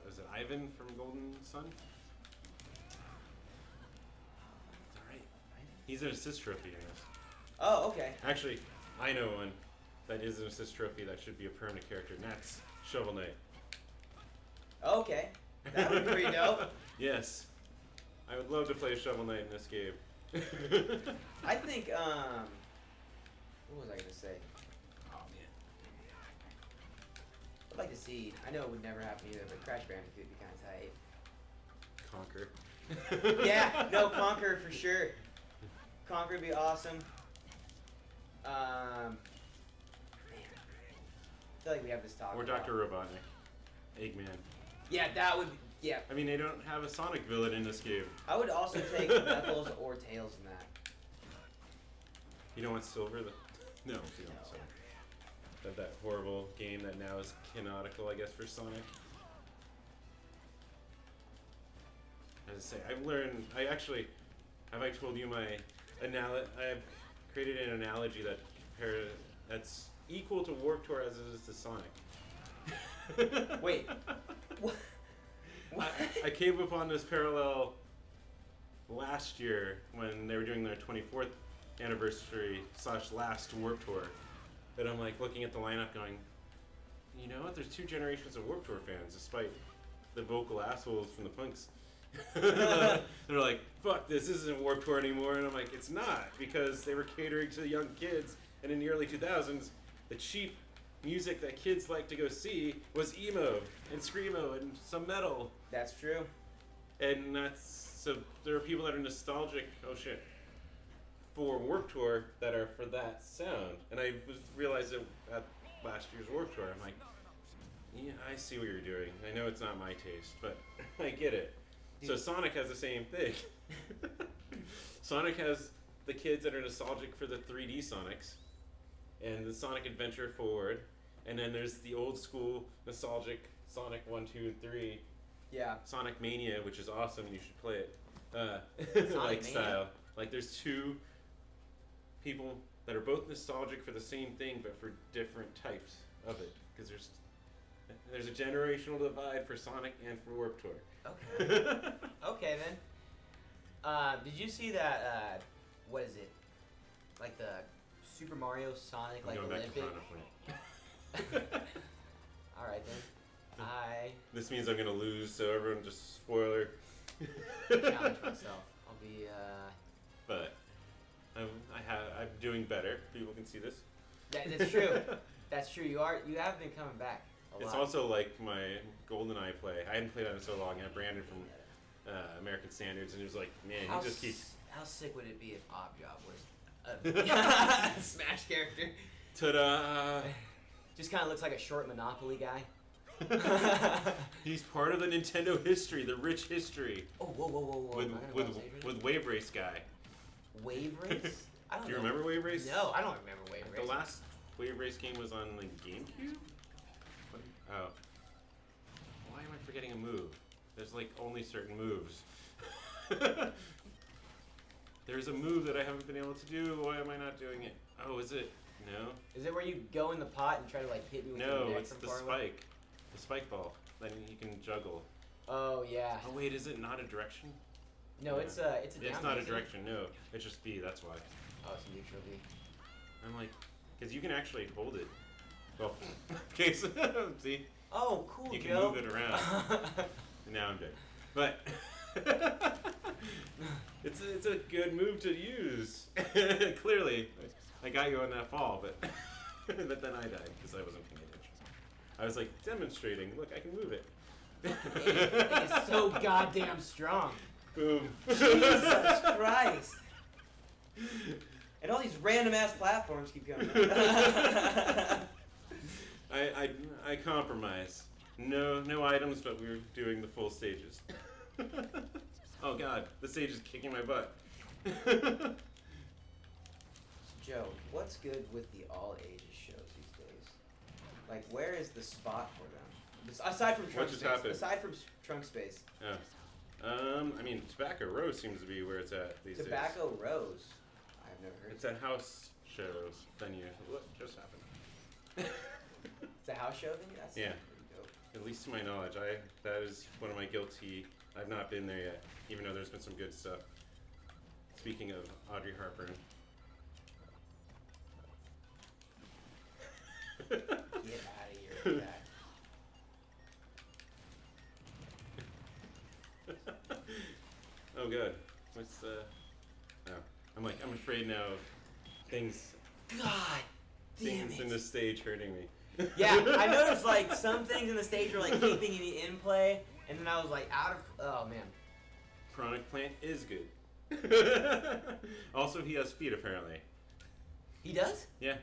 is it Ivan from Golden Sun? It's alright. He's an assist trophy in this. Oh, okay. Actually, I know one that is an assist trophy that should be a permanent character, and that's Shovel Knight. Okay. That would be pretty dope. Yes. I would love to play Shovel Knight in this game. I think what was I gonna say? Oh, like to see. I know it would never happen either, but Crash Bandicoot would be kind of tight. Conquer. Yeah, no, Conquer for sure. Conquer would be awesome. Man, I feel like we have this talk. Or Dr. Robotnik. Eggman. Yeah, that would. Yeah. I mean, they don't have a Sonic villain in this game. I would also take Knuckles or Tails in that. You don't want Silver? No, you don't want Silver. That horrible game that now is canonical, I guess, for Sonic. As I say, I've learned. Have I told you my I've created an analogy that's equal to Warped Tour as it is to Sonic. Wait. What? I came upon this parallel last year when they were doing their 24th anniversary / last Warped Tour. And I'm like looking at the lineup going, you know what? There's 2 generations of Warped Tour fans, despite the vocal assholes from the punks. They're like, fuck, this isn't Warped Tour anymore. And I'm like, it's not, because they were catering to the young kids. And in the early 2000s, the cheap music that kids like to go see was emo and screamo and some metal. That's true. And so there are people that are nostalgic, for Warped Tour that are for that sound. And I realized it at last year's Warped Tour. I'm like, yeah, I see what you're doing. I know it's not my taste, but I get it. So Sonic has the same thing. Sonic has the kids that are nostalgic for the 3D Sonics and the Sonic Adventure Forward, and then there's the old school nostalgic Sonic 1, 2, and 3. Yeah. Sonic Mania, which is awesome, and you should play it. Sonic Mania? Style. Like there's 2 people that are both nostalgic for the same thing, but for different types of it, because there's a generational divide for Sonic and for Warped Tour. Okay. Okay then. Did you see that? What is it? Like the Super Mario Sonic I'm going Olympic. back to Chrono All right then. This means I'm gonna lose, so everyone just spoiler. Challenge myself. I'll be. But I'm doing better. People can see this. That's true. That's true. You have been coming back a lot. It's also like my GoldenEye play. I hadn't played that in so long. And Brandon from American Standards, and he was like, "Man, he just keeps." How sick would it be if Objob was a Smash character? Ta-da! Just kind of looks like a short Monopoly guy. He's part of the Nintendo history, the rich history. Oh, whoa! With Wave Race guy. Wave Race? I don't know. Do you remember Wave Race? No, I don't remember Wave Race. The last Wave Race game was on the GameCube? Oh. Why am I forgetting a move? There's like only certain moves. There's a move that I haven't been able to do. Why am I not doing it? Oh, is it? No. Is it where you go in the pot and try to like hit me with your neck it's from the far spike. away? The spike ball. Then you can juggle. Oh yeah. Oh wait, is it not a direction? No, it's a down. It's not a direction. No, it's just B. That's why. Oh, it's a neutral B. I'm like, because you can actually hold it. Well, okay, so, see? Oh, cool, You can Joe. move it around. And now I'm dead. But it's a good move to use. Clearly, I got you on that fall, but but then I died because I wasn't paying attention. I was like demonstrating. Look, I can move it. It's so goddamn strong. Boom. Jesus Christ. And all these random ass platforms keep coming. I compromise. No items, but we're doing the full stages. Oh god, the stage is kicking my butt. Joe, what's good with the all ages shows these days? Like, where is the spot for them? Aside from Trunk just Space. happened? Aside from Trunk Space. Yeah. I mean, Tobacco Row seems to be where it's at these days. Tobacco Rose. I've never heard It's of a house show venue. What just happened? It's a house show venue? That's Yeah. pretty dope. At least to my knowledge, that is one of my guilty. I've not been there yet, even though there's been some good stuff. Speaking of Audrey Hepburn. Get out of here with that. Oh god, what's oh, I'm afraid now of things God damn in it. the stage hurting me. Yeah, I noticed like some things in the stage were like keeping me in play, and then I was like out of. Oh man. Chronic Plant is good. Also, he has feet apparently. He does? Yeah.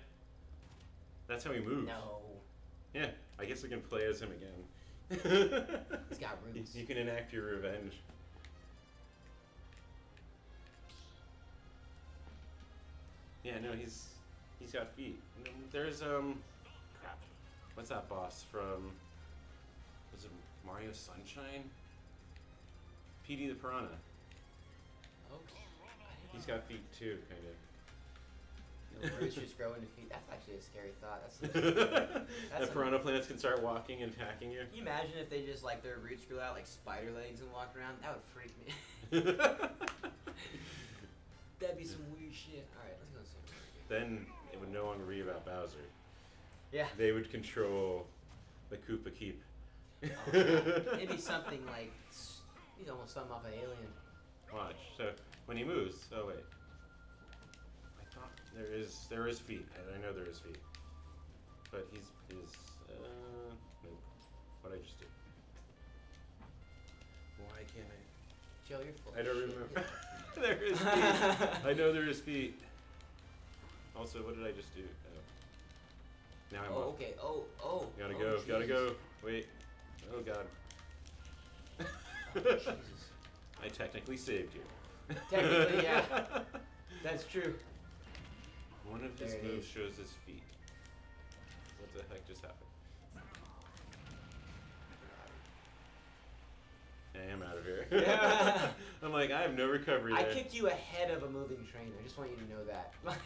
That's how he moves. No. Yeah, I guess I can play as him again. He's got roots. You can enact your revenge. Yeah, no, he's got feet. And then there's crap. What's that boss from? Was it Mario Sunshine? Petey the Piranha. Okay. He's got feet too, kind of. The roots just grow into feet. That's actually a scary thought. The piranha plants can start walking and attacking you. Can you imagine if they just like their roots grew out like spider legs and walked around? That would freak me. That'd be some weird shit. All right, let's go see. Then it would no longer be about Bowser. Yeah. They would control the Koopa Keep. Oh, yeah. It'd be something like he's almost something off an Alien. Watch. So when he moves, oh wait. There is feet. I know there is feet, but he's nope. What'd I just do? Why can't I? Joe, you're full. I don't of shit. remember. There is feet. I know there is feet. Also, what did I just do? Oh. Now I'm off. Okay. Gotta Oh, go. Jesus. Gotta go. Wait. Oh God. Oh, Jesus. I technically saved you. Technically, yeah. That's true. One of his There it moves is. shows his feet. What the heck just happened? I am out of here. Yeah. I'm like, I have no recovery I there. kicked you ahead of a moving train. I just want you to know that. Like.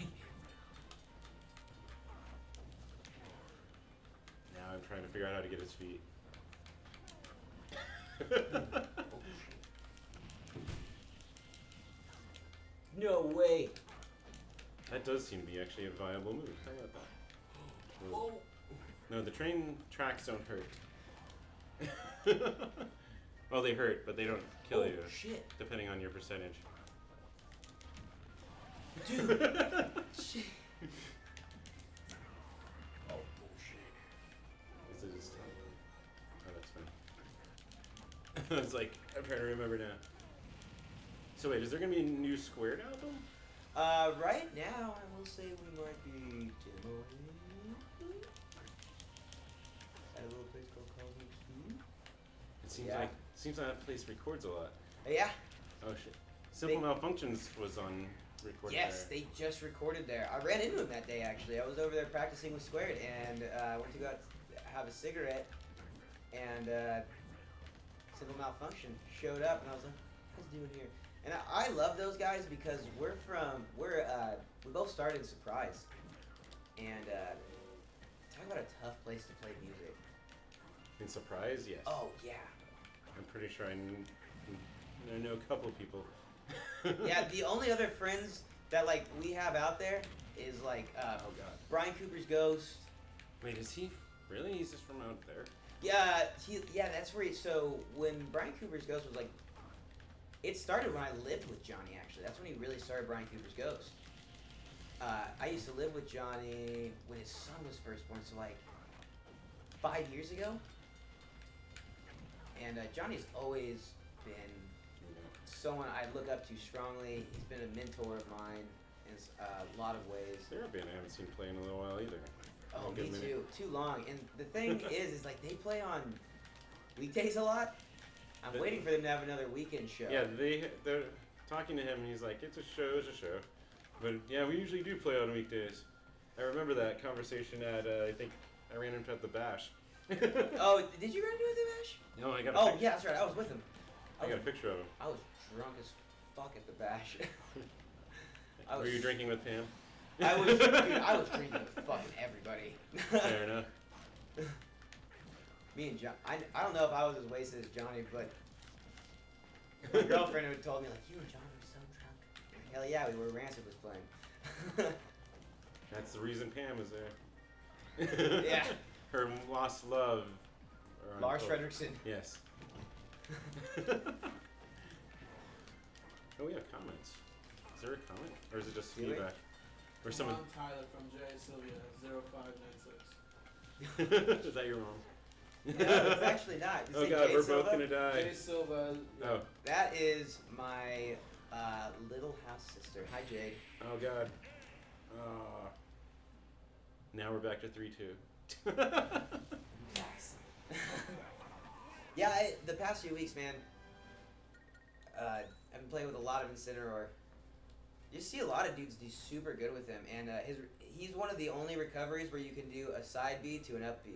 Now I'm trying to figure out how to get his feet. No way. That does seem to be actually a viable move. How about that? Oh. No, the train tracks don't hurt. Well, they hurt, but they don't kill you. Shit. Depending on your percentage. Dude. Shit. Oh, bullshit. Is it just... Oh, that's fine. It's like, I'm trying to remember now. So wait, is there going to be a new Squared album? Right now, I will say we might be demoing at a little place called College. It seems Yeah. like that place records a lot. Yeah. Oh shit. Simple Malfunctions was on recording Yes, there. they just recorded there. I ran into him that day actually. I was over there practicing with Squared and went to go out to have a cigarette, and Simple Malfunction showed up, and I was like, "What's he doing here?" And I love those guys because we both started in Surprise, and talk about a tough place to play music. In Surprise, yes. Oh yeah. I'm pretty sure I know a couple people. Yeah, the only other friends that like we have out there is like Oh god. Brian Cooper's Ghost. Wait, is he really? He's just from out there. Yeah, that's where so when Brian Cooper's Ghost was like, it started when I lived with Johnny actually. That's when he really started Brian Cooper's Ghost. I used to live with Johnny when his son was first born, so like 5 years ago. And Johnny's always been someone I look up to strongly. He's been a mentor of mine in a lot of ways. They're a band I haven't seen play in a little while either. Oh, A good me minute. too. Too long. And the thing is like they play on weekdays a lot. I'm But- waiting for them to have another weekend show. Yeah, they're talking to him and he's like, it's a show. But yeah, we usually do play on weekdays. I remember that conversation at, I think I ran into at the Bash. Oh, did you run into the Bash? No, I got a Oh, picture. yeah, that's right. I was with him. I got a picture of him. I was drunk as fuck at the Bash. I Were was- you drinking with Pam? I was drinking with fucking everybody. Fair enough. Me and John. I don't know if I was as wasted as Johnny, but my girlfriend had told me like, you and Johnny were so drunk. Hell yeah, we were. Rancid was playing. That's the reason Pam is there. Yeah. Her lost love. or Lars unquote. Fredrickson. Yes. Oh, we have comments. Is there a comment? Or is it just Do we? feedback? Or someone. Tyler from J Sylvia 0596. Is that your mom? No, it's actually not. Oh god, we're both gonna die. Jay Silva. Oh. That is my little house sister. Hi, Jade. Oh god. Now we're back to 3-2. Yes. Yeah, the past few weeks, man, I've been playing with a lot of Incineroar. You see a lot of dudes do super good with him, and he's one of the only recoveries where you can do a side B to an up B.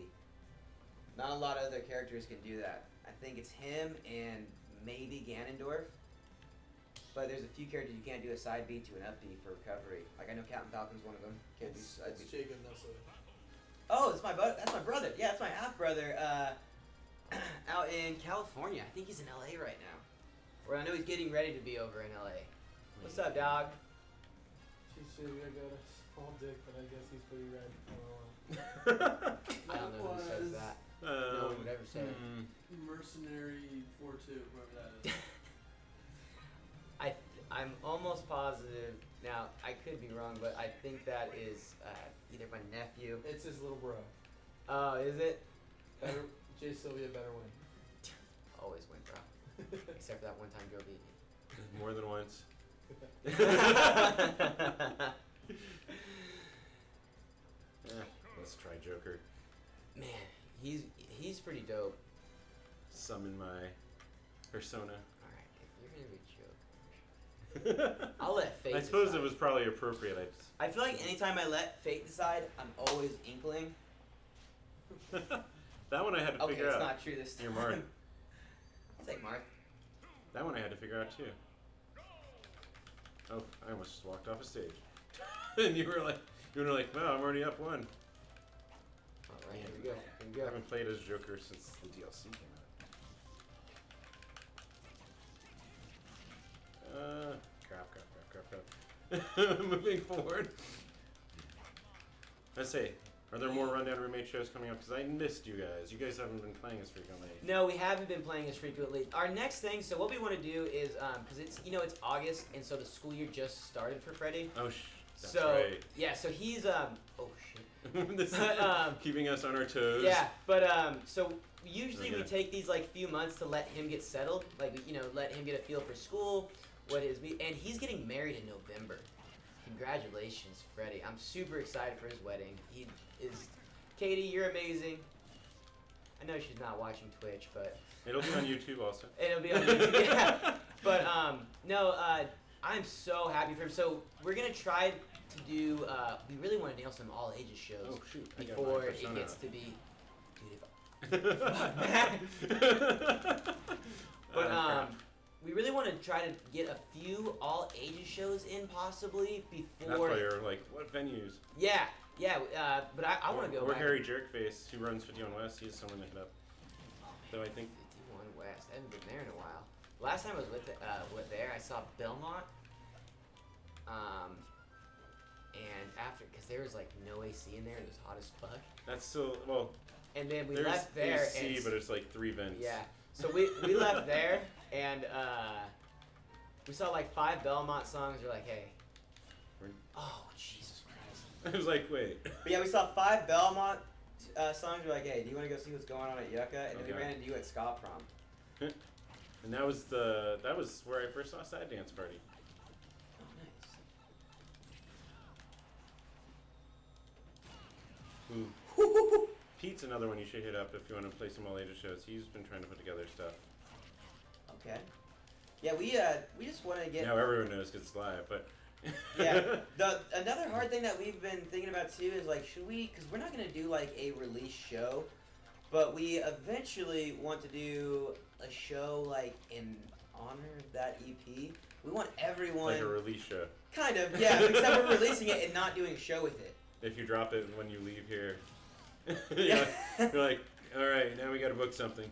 Not a lot of other characters can do that. I think it's him and maybe Ganondorf. But there's a few characters you can't do a side B to an up B for recovery. Like I know Captain Falcon's one of them. Can't do side B. Jacob Nelson. Oh, that's my brother. Yeah, that's my half brother. Out in California. I think he's in LA right now. Or I know he's getting ready to be over in LA. What's up, dog? She said I got a small dick, but I guess he's pretty red. I don't know who says that. No one would ever say it. Mercenary 4-2, whoever that is. I'm almost positive. Now, I could be wrong, but I think that is either my nephew. It's his little bro. Oh, is it? Better, Jay Sylvia better win. Always win, bro. Except for that one time Joe beat me. More than once. Let's try Joker. Man, he's pretty dope. Summon my persona. Alright, if you're gonna be Joker, I'll let Fate I suppose decide. it was probably appropriate. I feel like anytime I let Fate decide, I'm always inkling. That one I had to Okay, figure it's out. not true this time. You're Marth. I'll take Marth. That one I had to figure out too. Oh, I almost just walked off a stage. And you were like, wow, I'm already up one. Alright, here we go. Here we I go. haven't played as Joker since the DLC came out. Crap. Moving forward. Let's see. Are there more Rundown Roommate shows coming up? Because I missed you guys. You guys haven't been playing as frequently. No, we haven't been playing as frequently. Our next thing, so what we want to do is, because it's August, and so the school year just started for Freddie. Oh, that's so, right. yeah, so he's, oh shit. This is keeping us on our toes. Yeah, but, so usually we Okay. take these, like, few months to let him get settled. Like, let him get a feel for school, and he's getting married in November. Congratulations, Freddie. I'm super excited for his wedding. He is... Katie, you're amazing. I know she's not watching Twitch, but... It'll be on YouTube also. It'll be on YouTube, yeah. But, no, I'm so happy for him. So, we're going to try to do... we really want to nail some all ages shows. Oh, shoot. I got Before my it persona. gets to be... But, we really want to try to get a few all ages shows in possibly before. That's why you're like, what venues? Yeah, but I want to go. Or back. Harry Jerkface, who runs 51 West. He's someone to hit up. So I think 51 West. I haven't been there in a while. Last time I was with there, I saw Belmont. And after, because there was like no AC in there, it was hot as fuck. that's still well. And then we There's left there. AC, and but it's like 3 vents. yeah. So we left there, and we saw like 5 Belmont songs. We're like, hey. Oh, Jesus Christ. I was like, wait. But yeah, we saw 5 Belmont songs. We're like, hey, do you want to go see what's going on at Yucca? And then we Okay. ran into you at Ska Prom. And that was where I first saw Sad Dance Party. Oh, nice. Ooh. Pete's another one you should hit up if you want to play some all ages shows. He's been trying to put together stuff. Okay. Yeah, we just want to get. Now everyone knows because it's live, but. Yeah. Another hard thing that we've been thinking about too is like, should we? Because we're not gonna do like a release show, but we eventually want to do a show like in honor of that EP. We want everyone. Like a release show. Kind of, yeah. Except we're releasing it and not doing a show with it. If you drop it when you leave here. You're like, all right, now we got to book something.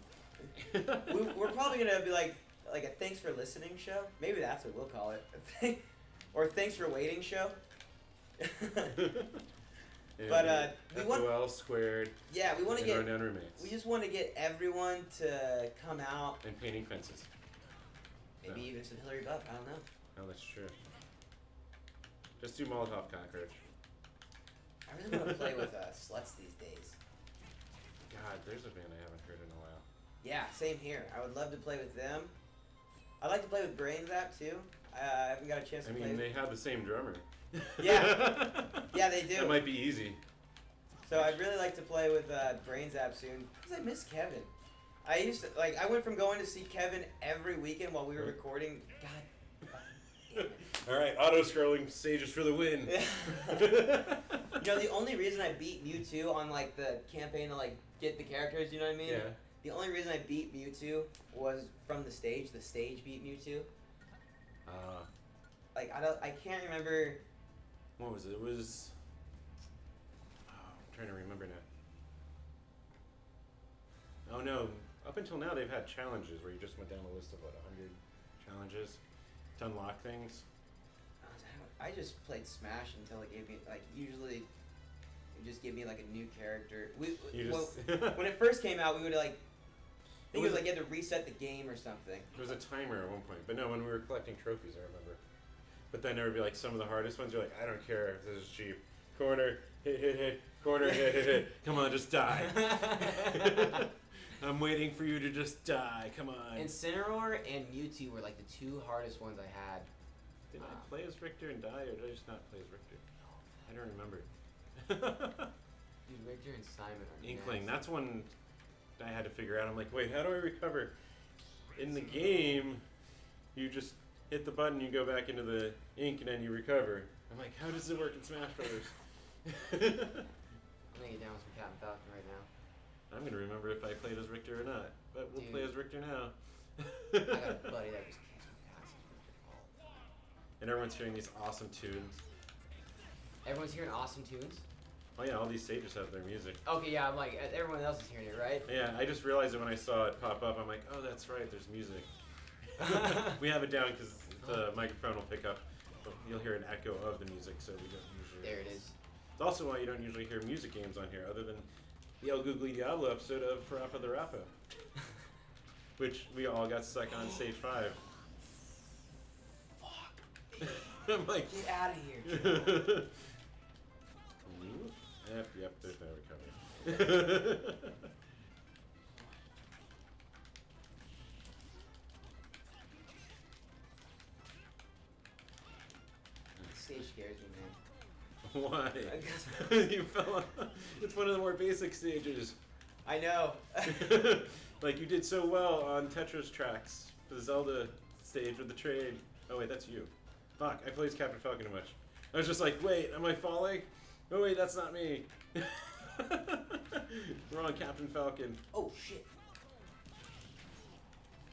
We're probably gonna be like a thanks for listening show. Maybe that's what we'll call it, or thanks for waiting show. But we want FOL squared. Yeah, we want to get. Rundown Roommates. We just want to get everyone to come out. And painting fences. Maybe even some Hillary Buff. I don't know. Oh, that's true. Just do Molotov Cockroach. I really want to play with sluts these days. God, there's a band I haven't heard in a while. Yeah, same here. I would love to play with them. I'd like to play with Brain Zap too. I haven't got a chance to play with They have the same drummer. Yeah. Yeah, they do. That might be easy. So I'd really like to play with Brain Zap soon. Because I miss Kevin. I used to, like, I went from going to see Kevin every weekend while we were recording. God. Alright, auto-scrolling stages for the win. You know, the only reason I beat Mewtwo on, like, the campaign to, like, get the characters, you know what I mean? Yeah. The only reason I beat Mewtwo was from the stage. The stage beat Mewtwo. Like, I can't remember. What was it? It was... Oh, I'm trying to remember now. Oh no, up until now they've had challenges where you just went down a list of, what, 100 challenges to unlock things? I just played Smash until it gave me, like, usually it just gave me, like, a new character. When it first came out, we would, like, I think it was like you had to reset the game or something. There was a timer at one point, but no, when we were collecting trophies, I remember. But then there would be like some of the hardest ones. You're like, I don't care if this is cheap. Corner, hit, corner, hit. Come on, just die. I'm waiting for you to just die. Come on. Incineroar and Mewtwo were like the two hardest ones I had. Did I play as Richter and die, or did I just not play as Richter? I don't remember. Dude, Richter and Simon are Inkling, nasty. that's one I had to figure out. I'm like, wait, how do I recover? In the game, you just hit the button, you go back into the ink, and then you recover. I'm like, how does it work in Smash Brothers? I'm gonna get down with some Captain Falcon right now. I'm gonna remember if I played as Richter or not, but we'll play as Richter now. I got a buddy that just kicks my ass as Richter all the time. And everyone's hearing these awesome tunes. Everyone's hearing awesome tunes? Oh yeah, all these stages have their music. Okay, yeah, I'm like, everyone else is hearing it, right? Yeah, I just realized it when I saw it pop up. I'm like, oh, that's right, there's music. We have it down because the microphone will pick up. But you'll hear an echo of the music, so we don't usually... There it is. It's also why you don't usually hear music games on here, other than the El Googly Diablo episode of Parappa the Rappa, which we all got stuck on stage 5. Fuck. I'm like... Get out of here, Yep, there's no recovery. Stage scares me, man. Why? You fell off. It's one of the more basic stages. I know. Like you did so well on Tetris tracks, the Zelda stage with the train. Oh wait, that's you. Fuck, I played as Captain Falcon too much. I was just like, wait, am I falling? Oh wait, that's not me. Wrong Captain Falcon. Oh shit.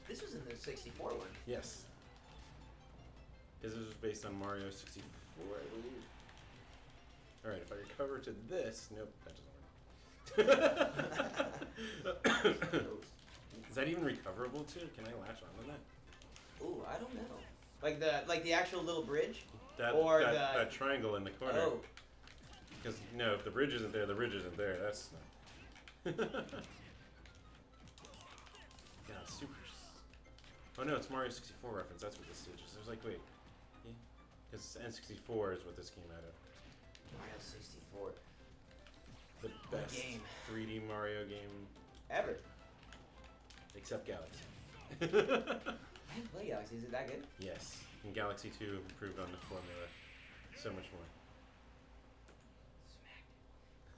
This was in the 64 one. Yes. Because this was based on Mario 64, I believe. Alright, if I recover to this... Nope, that doesn't work. Is that even recoverable too? Can I latch onto that? Ooh, I don't know. Like the actual little bridge? That triangle in the corner. Oh. Because, no, if the bridge isn't there, the bridge isn't there. That's not... Yeah, it's super... Oh no, it's Mario 64 reference. That's what this stage is. I was like, wait. Because N64 is what this came out of. Mario 64. The best game. 3D Mario game Ever. except Galaxy. I didn't play Galaxy. Is it that good? Yes. And Galaxy 2 improved on the formula so much more.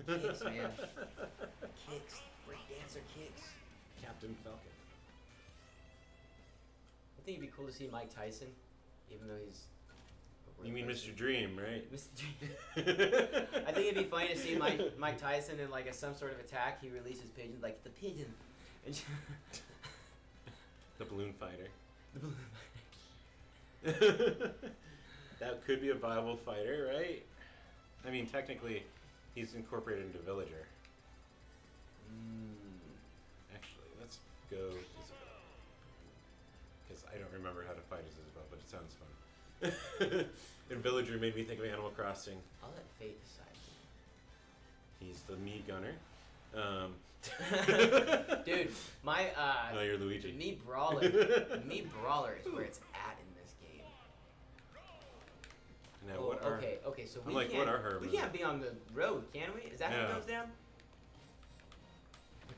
Smacked. Kicks, man. Kicks. Breakdancer kicks. Captain Falcon. I think it'd be cool to see Mike Tyson, even though he's... You mean Mr. Dream, right? Mr. Dream. I think it'd be funny to see Mike Tyson in like some sort of attack. He releases pigeons like the pigeon. And The balloon fighter. the balloon. That could be a viable fighter, right? I mean, technically, he's incorporated into Villager. Actually, let's go Isabel. Because I don't remember how to fight as Isabel, but it sounds fun. And Villager made me think of Animal Crossing. I'll let fate decide. He's the me gunner. Dude, my No, you're Luigi. me brawler is where it's at in this game. Now, Oh, what are... okay, so what are her we moves? can't be on the road, can we? Is that how it No. goes down?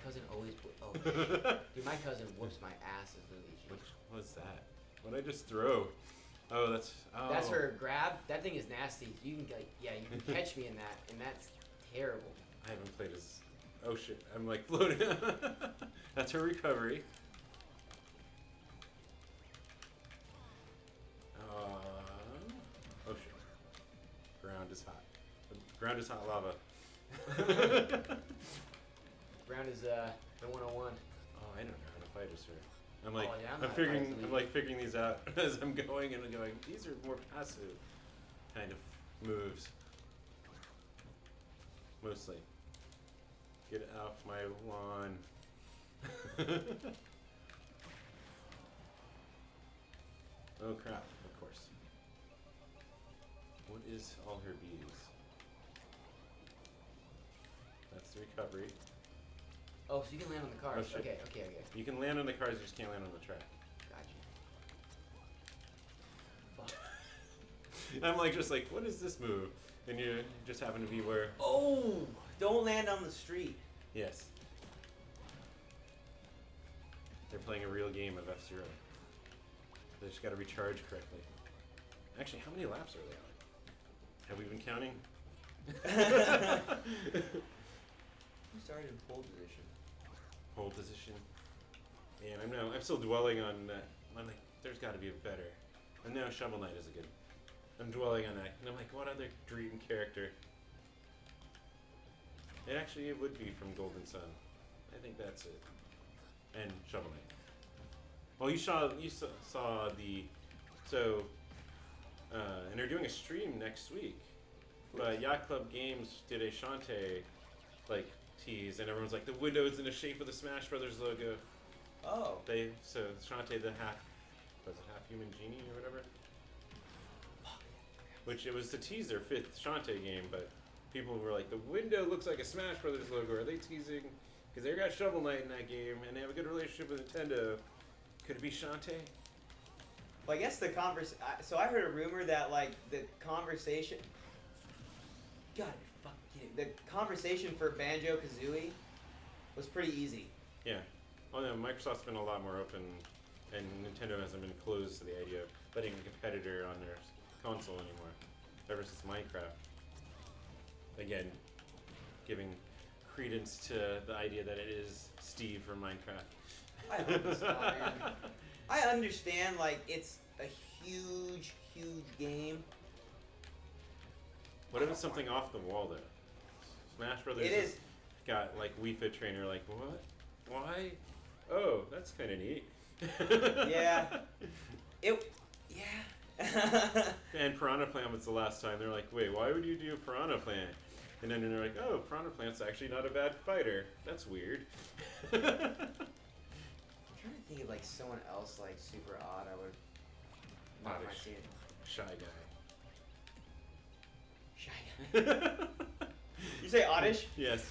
cousin always. Oh, dude, my cousin whoops my ass as Luigi. Which was that? What did I just throw? Oh, that's. Oh. That's her grab. That thing is nasty. You can like, yeah, you can catch me in that, and that's terrible. I haven't played as. Oh shit! I'm like floating. That's her recovery. Oh shit! Ground is hot. Ground is hot lava. Ground is the 101. Oh, I don't know how to fight as her. I'm like, Oh, yeah, I'm I'm not figuring, fighting I'm like figuring these out as I'm going, and I'm going. These are more passive kind of moves, mostly. Get off my lawn. Oh crap! Of course. What is all her bees? That's the recovery. Oh, so you can land on the cars. Oh, shit. Okay. You can land on the cars, you just can't land on the track. Gotcha. Fuck. I'm like, just like, what is this move? And you just happen to be where. Oh! Don't land on the street. Yes. They're playing a real game of F-Zero. They just got to recharge correctly. Actually, how many laps are they on? Have we been counting? Who started in pole position? Pole position. And I'm still dwelling on that. I'm like, there's got to be a better. And now Shovel Knight is a good. I'm dwelling on that, and I'm like, what other dream character? It would be from Golden Sun. I think that's it. And Shovel Knight. Well, you saw the, and they're doing a stream next week. But Yacht Club Games did a Shantae, like, tease, and everyone's like, the window's in the shape of the Smash Brothers logo. Oh. So Shantae, the half human genie or whatever. Which it was to tease their 5th Shantae game, but people were like, the window looks like a Smash Brothers logo. Are they teasing? Because they got Shovel Knight in that game, and they have a good relationship with Nintendo. Could it be Shantae? Well, I guess so I heard a rumor that, like, the conversation... God, you're fucking kidding. The conversation for Banjo Kazooie was pretty easy. Yeah. Well, no, Microsoft's been a lot more open, and Nintendo hasn't been closed to the idea of letting a competitor on their console anymore, ever since Minecraft. Again, giving credence to the idea that it is Steve from Minecraft. I hope it's not, man. I understand, like, it's a huge, huge game. What if it's something off the wall, though? Smash Brothers It is. got, like, Wii Fit Trainer, like, what? Why? Oh, that's kind of neat. Yeah. Yeah. And Piranha Plant was the last time. They're like, wait, why would you do Piranha Plant? And then they're like, oh, Piranha Plant's actually not a bad fighter. That's weird. I'm trying to think of, like, someone else, like, super odd I would not mind Oddish. seeing. Shy Shy guy. You say oddish? Yes.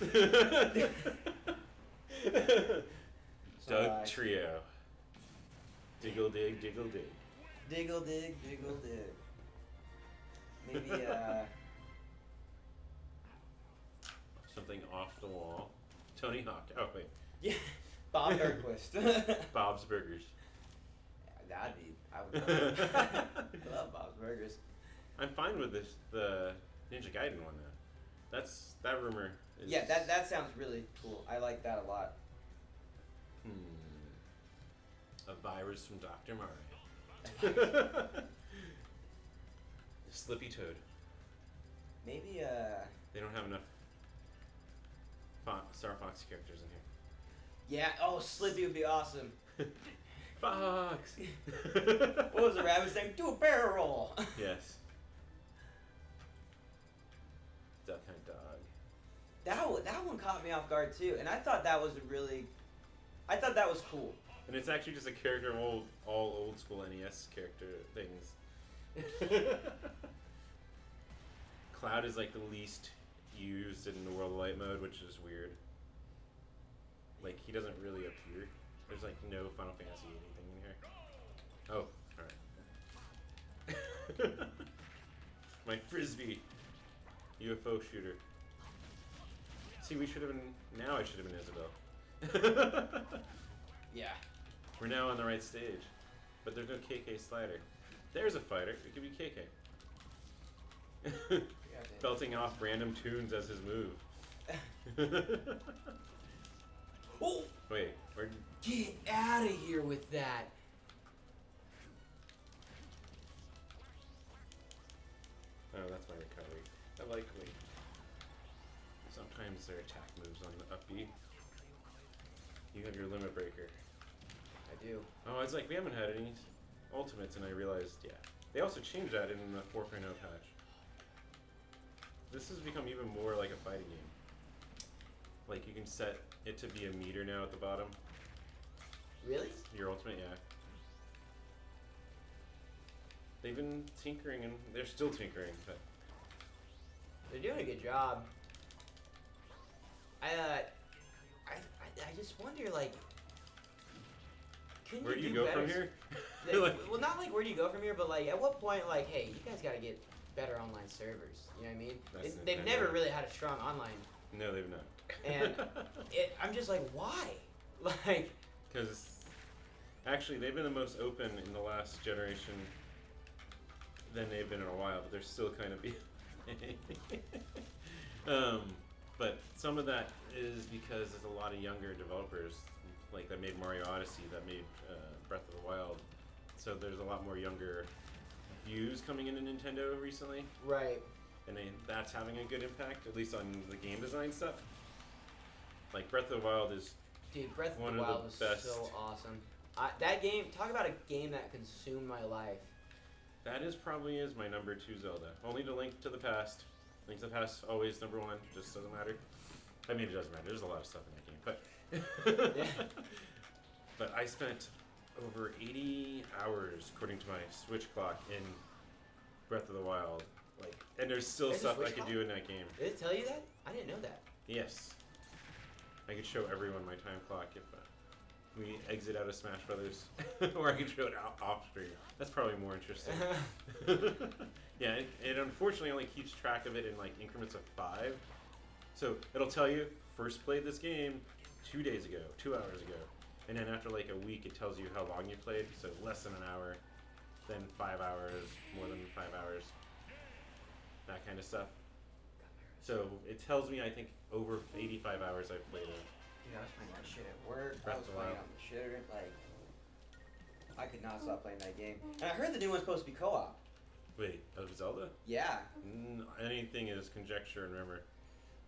Doug Sorry. Trio. Diggle dig, diggle dig. Diggle dig, diggle dig. Maybe, Something off the wall. Tony Hawk. Oh, wait. yeah, Bob Nerdquist. Bob's Burgers. That'd be, I would love it. I love Bob's Burgers. I'm fine with this, the Ninja Gaiden one, though. That rumor is... Yeah, that sounds really cool. I like that a lot. A virus from Dr. Mario. Slippy Toad. Maybe, They don't have enough Star Fox characters in here. yeah, oh, Slippy would be awesome. Fox! What was the rabbit's name? Do a barrel roll! Yes. Duck Hunt Dog. That one caught me off guard too, and I thought that was cool. And it's actually just a character of all old school NES character things. Cloud is like the least used in the World of Light mode, which is weird. Like, he doesn't really appear. There's like no Final Fantasy anything in here. Oh, alright. My Frisbee UFO shooter. See, we should have been. Now I should have been Isabel. Yeah. We're now on the right stage, but there's no KK slider. There's a fighter. It could be KK. Belting off random tunes as his move. Oh! Wait, where? Get out of here with that. Oh, that's my recovery. I like wait. Sometimes their attack moves on the up B. You have your limit breaker. I do. Oh, it's like we haven't had any ultimates, and I realized, yeah. They also changed that in the 4.0 patch. This has become even more like a fighting game. Like, you can set it to be a meter now at the bottom. Really? Your ultimate, yeah. They've been tinkering, and they're still tinkering, but... They're doing a good job. I just wonder, like... Where do you go from here? Well, not like where do you go from here, but like, at what point, like, hey, you guys gotta get better online servers. You know what I mean? They've never really had a strong online. No, they've not. And I'm just like, why? Like... Because... Actually, they've been the most open in the last generation than they've been in a while, but they're still kind of but some of that is because there's a lot of younger developers, like that made Mario Odyssey, that made Breath of the Wild. So there's a lot more younger views coming into Nintendo recently. Right. And that's having a good impact, at least on the game design stuff. Like Breath of the Wild is Dude, Breath one of the of the Wild was best. so awesome. That game, talk about a game that consumed my life. That probably is my number 2 Zelda. Only to Link to the Past. Link to the Past always number 1. Just doesn't matter. I mean, it doesn't matter. There's a lot of stuff in that game, but Yeah. but I spent over 80 hours, according to my Switch clock, in Breath of the Wild. Like, and there's still There's a stuff I Switch could clock? do in that game. Did it tell you that? I didn't know that. Yes, I could show everyone my time clock if we exit out of Smash Brothers, or I could show it off stream. That's probably more interesting. Yeah, it unfortunately only keeps track of it in like increments of 5. So it'll tell you first played this game 2 days ago, 2 hours ago, and then after like a week it tells you how long you played. So less than an hour, then 5 hours, more than 5 hours, that kind of stuff. So it tells me I think over 85 hours I've played it. Yeah, I was playing that shit at work. Breath I was of the playing Wild. on the shitter. Like, I could not stop playing that game. And I heard the new one's supposed to be co-op. Wait, of Zelda? Yeah. Anything is conjecture and rumor.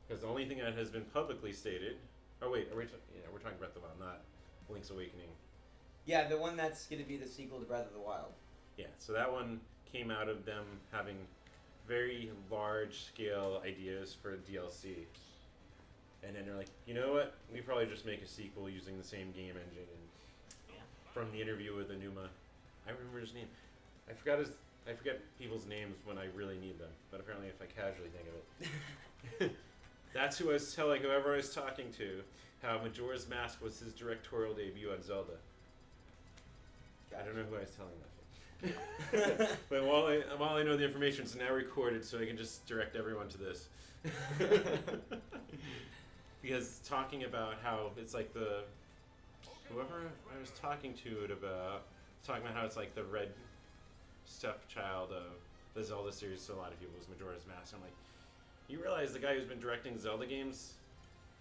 Because the only thing that has been publicly stated... Oh wait, we're talking Breath of the Wild, not Link's Awakening. Yeah, the one that's going to be the sequel to Breath of the Wild. Yeah, so that one came out of them having very large-scale ideas for DLC. And then they're like, you know what? We probably just make a sequel using the same game engine. And from the interview with Enuma, I remember his name. I forget people's names when I really need them, but apparently if I casually think of it. That's who I was telling whoever I was talking to, how Majora's Mask was his directorial debut on Zelda. Gotcha. I don't know who I was telling that to. But while I know the information, it's now recorded, so I can just direct everyone to this. Because talking about how it's like whoever I was talking to it about, talking about how it's like the red stepchild of the Zelda series to a lot of people was Majora's Mask. I'm like, you realize the guy who's been directing Zelda games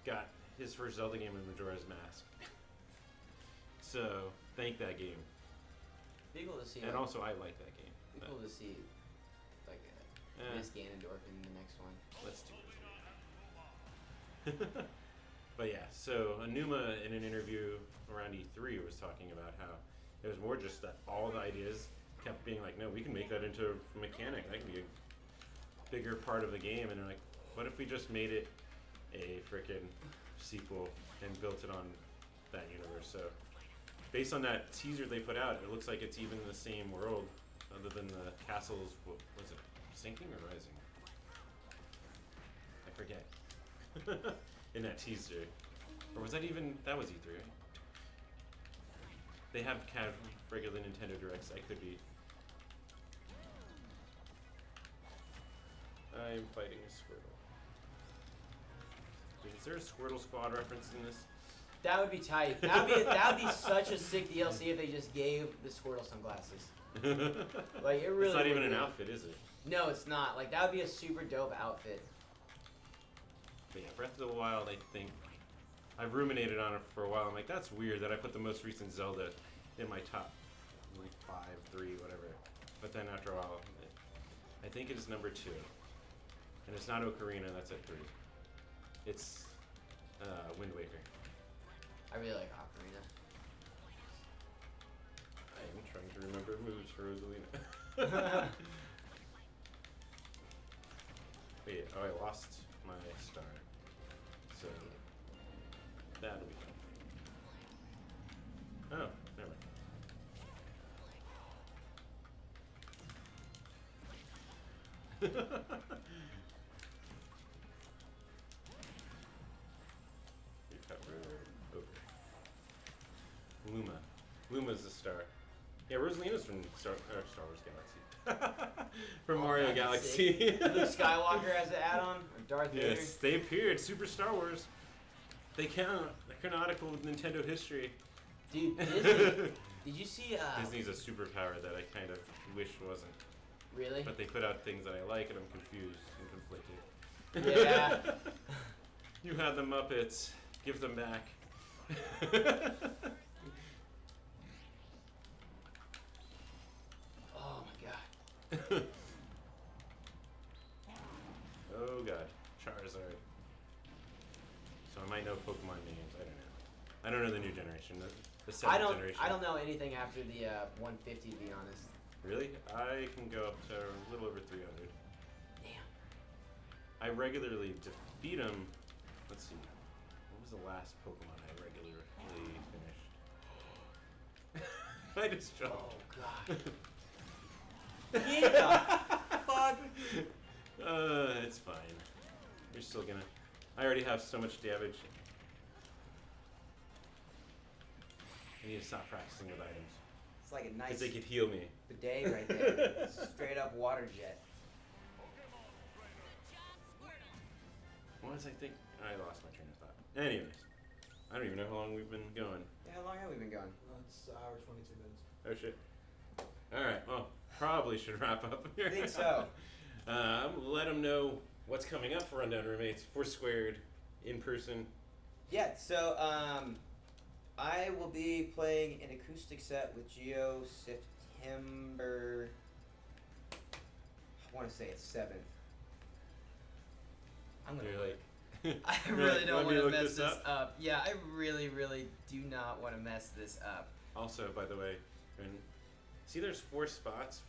got his first Zelda game with Majora's Mask. So, thank that game. Be cool to see. And also, I like that game. Be cool to see, like, Miss Ganondorf in the next one. Let's do it. But yeah, so Enuma in an interview around E3 was talking about how it was more just that all the ideas kept being like, no, we can make that into a mechanic. That can be a bigger part of the game. And they're like, what if we just made it a frickin' sequel and built it on that universe? So based on that teaser they put out, it looks like it's even in the same world, other than the castles. What was it, sinking or rising? I forget. In that teaser, or was that even that was E3? Right? They have kind of regular Nintendo Directs. I could be. I'm fighting a Squirtle. Is there a Squirtle Squad reference in this? That would be tight. That would be such a sick DLC if they just gave the Squirtle sunglasses. Like it really. It's not even would an be. outfit, is it? No, it's not. Like that would be a super dope outfit. But yeah, Breath of the Wild, I think I've ruminated on it for a while. I'm like, that's weird that I put the most recent Zelda in my top like 5, 3, whatever. But then after a while, I think it is number 2, and it's not Ocarina. That's at 3. It's Wind Waker. I really like Ocarina. I am trying to remember moves for Rosalina. Wait, oh, I lost my star. So, that'll be fun. Oh, never mind. Okay. Luma. Luma's the star. Yeah, Rosalina's from Star Wars Galaxy. From Mario that's Galaxy. sick. Luke Skywalker as an add-on, or Darth Vader. Yes, they appeared. Super Star Wars. They count. They're canonical with Nintendo history. Dude, Disney. Did you see? Disney's a superpower that I kind of wish wasn't. Really? But they put out things that I like, and I'm confused and conflicted. Yeah. You had the Muppets. Give them back. Oh my god. Oh god, Charizard. So I might know Pokemon names. I don't know the new generation. The seventh generation. I don't know anything after the 150 to be honest. Really? I can go up to a little over 300. Damn. I regularly defeat them. Let's see. What was the last Pokemon I regularly finished? I just jumped. Oh god. Get the fuck. It's fine. You're still gonna. I already have so much damage. I need to stop practicing with items. It's like a Because nice they could heal me. bidet right there. Straight up water jet. What was I think? I lost my train of thought. Anyways, I don't even know how long we've been going. Yeah, how long have we been going? It's an hour 22 minutes. Oh shit. Alright, well, probably should wrap up here. I think so. Let them know what's coming up for Rundown Roommates, Foursquared, in person. Yeah, so I will be playing an acoustic set with Gio September. I want to say it's 7th. I'm gonna. You're like, I You're really like, don't "Want me want to to look mess this this up. Yeah, I really, really do not want to mess this up. also, by the way, see there's 4 spots.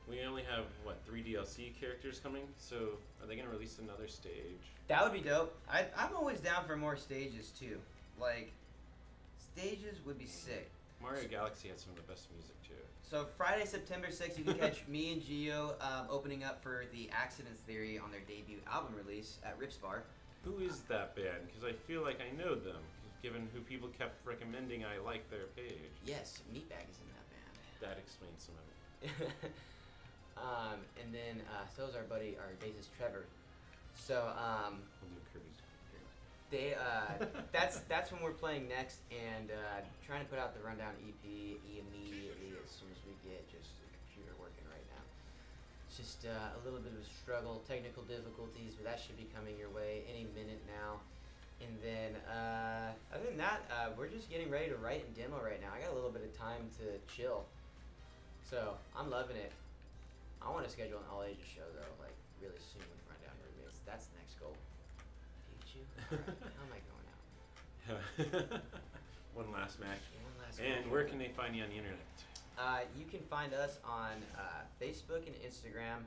We only have, what, 3 DLC characters coming? So, are they going to release another stage? That would be dope. I'm always down for more stages too. Like, stages would be sick. Mario Galaxy had some of the best music, too. So Friday, September 6th, you can catch me and Gio opening up for the Accidents Theory on their debut album release at Rips Bar. Who is that band? Because I feel like I know them, given who people kept recommending I like their page. Yes, Meatbag is in that band. That explains some of it. And then so is our buddy, our bassist Trevor. So We'll do Cruise. they that's when we're playing next, and trying to put out the Rundown EP immediately as soon as we get just the computer working right now. It's just a little bit of a struggle, technical difficulties, but that should be coming your way any minute now. And then other than that, we're just getting ready to write and demo right now. I got a little bit of time to chill, so I'm loving it. I want to schedule an all ages show though, like really soon with Rundown Roommates. That's the next goal. Pikachu? Alright, how am I going out? One last match. One last And one. where can they find you on the internet? You can find us on Facebook and Instagram.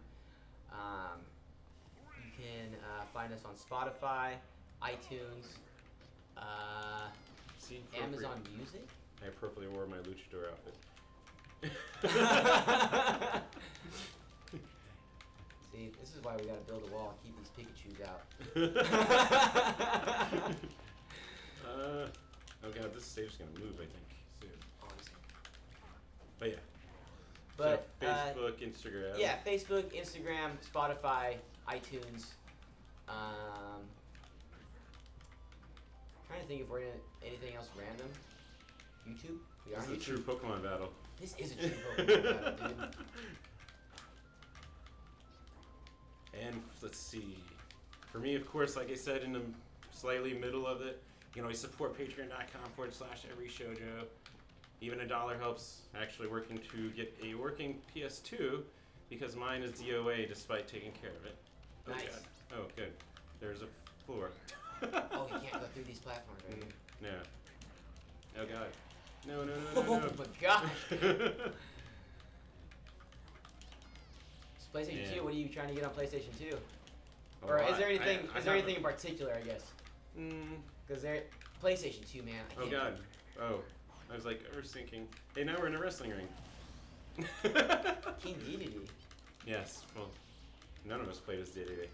You can find us on Spotify, iTunes, See, Amazon Music. I appropriately wore my luchador outfit. See, this is why we gotta build a wall and keep these Pikachus out. Oh god, this stage is gonna move, I think, soon. Honestly. But yeah. But so Facebook, Instagram. yeah, Facebook, Instagram, Spotify, iTunes. Trying trying to think if we're in anything else random. YouTube? We are This on is a true YouTube. Pokemon battle. This is a true Pokemon battle, dude. And let's see. For me, of course, like I said, in the slightly middle of it, you can always support patreon.com/everyshowjo. Even $1 helps. Actually working to get a working PS2 because mine is DOA despite taking care of it. Oh, Nice. God. Oh, good. There's a floor. Oh, you can't go through these platforms right here. No. Oh, God. No, no, no, Oh no, no. my gosh. It's PlayStation Yeah. 2. What are you trying to get on PlayStation 2? A Or is lot. there anything? I Is there have anything in particular? I guess. Mm, Because there, PlayStation 2, man. I oh, can't- God. Oh. I was like, I was thinking, hey, now we're in a wrestling ring. King Dedede. Yes, well, none of us played as Dedede.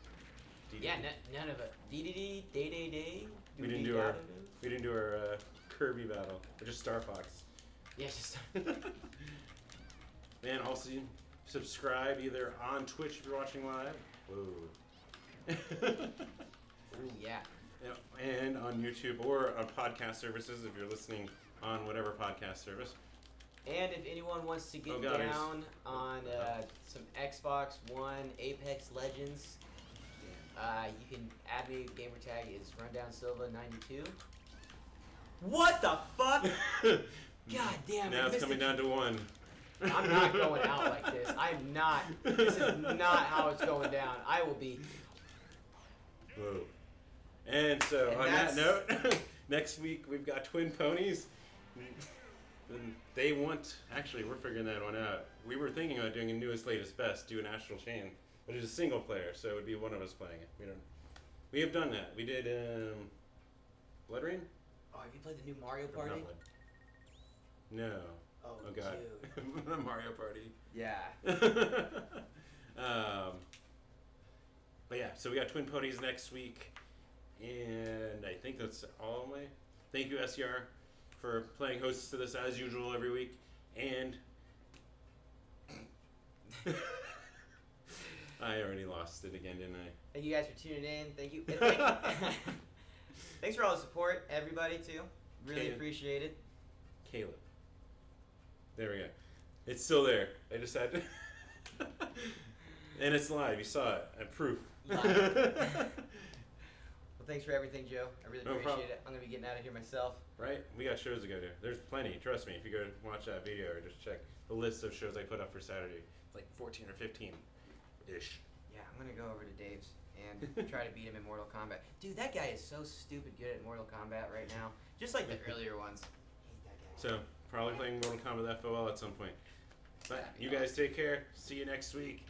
Yeah, none of it. Dedede, Day. We didn't do our Kirby battle, or just Star Fox. Yeah, just. And also subscribe either on Twitch if you're watching live. Whoa. Ooh, yeah. Yeah, and on YouTube or on podcast services if you're listening on whatever podcast service. And if anyone wants to get Oh, God, down on some Xbox One Apex Legends, you can add me. Gamer tag is RundownSilva92. What the fuck? God damn it. Now it's coming down to one. I'm not going out like this. I'm not. This is not how it's going down. I will be. Whoa. And so, And on that that's- note, next week we've got twin ponies. And they want, actually, we're figuring that one out. We were thinking about doing a newest, latest, best, do an astral chain, but it's a single player, so it would be one of us playing it. We have done that. We did Blood Rain? Oh, have you played the new Mario Or Party? not Blood. No. Oh, Oh God. dude. Mario Party. Yeah. But yeah, so we got twin ponies next week, and I think that's all my. Thank you, SCR, for playing hosts to this as usual every week, and I already lost it again, didn't I? Thank you guys for tuning in. Thank you. And thanks for all the support, everybody, too. Really Okay. appreciate it. Caleb. There we go. It's still there. I just had to. And it's live. You saw it. I proof. Live. Well, thanks for everything, Joe. I really No appreciate problem. it. I'm going to be getting out of here myself. Right? We got shows to go to. There's plenty. Trust me. If you go and watch that video or just check the list of shows I put up for Saturday, it's like 14 or 15-ish. Yeah, I'm going to go over to Dave's and try to beat him in Mortal Kombat. Dude, that guy is so stupid good at Mortal Kombat right now. Just like the earlier ones. Hate that guy. So, probably playing Mortal Kombat FOL at some point. But That'd be you guys take care. See you next week.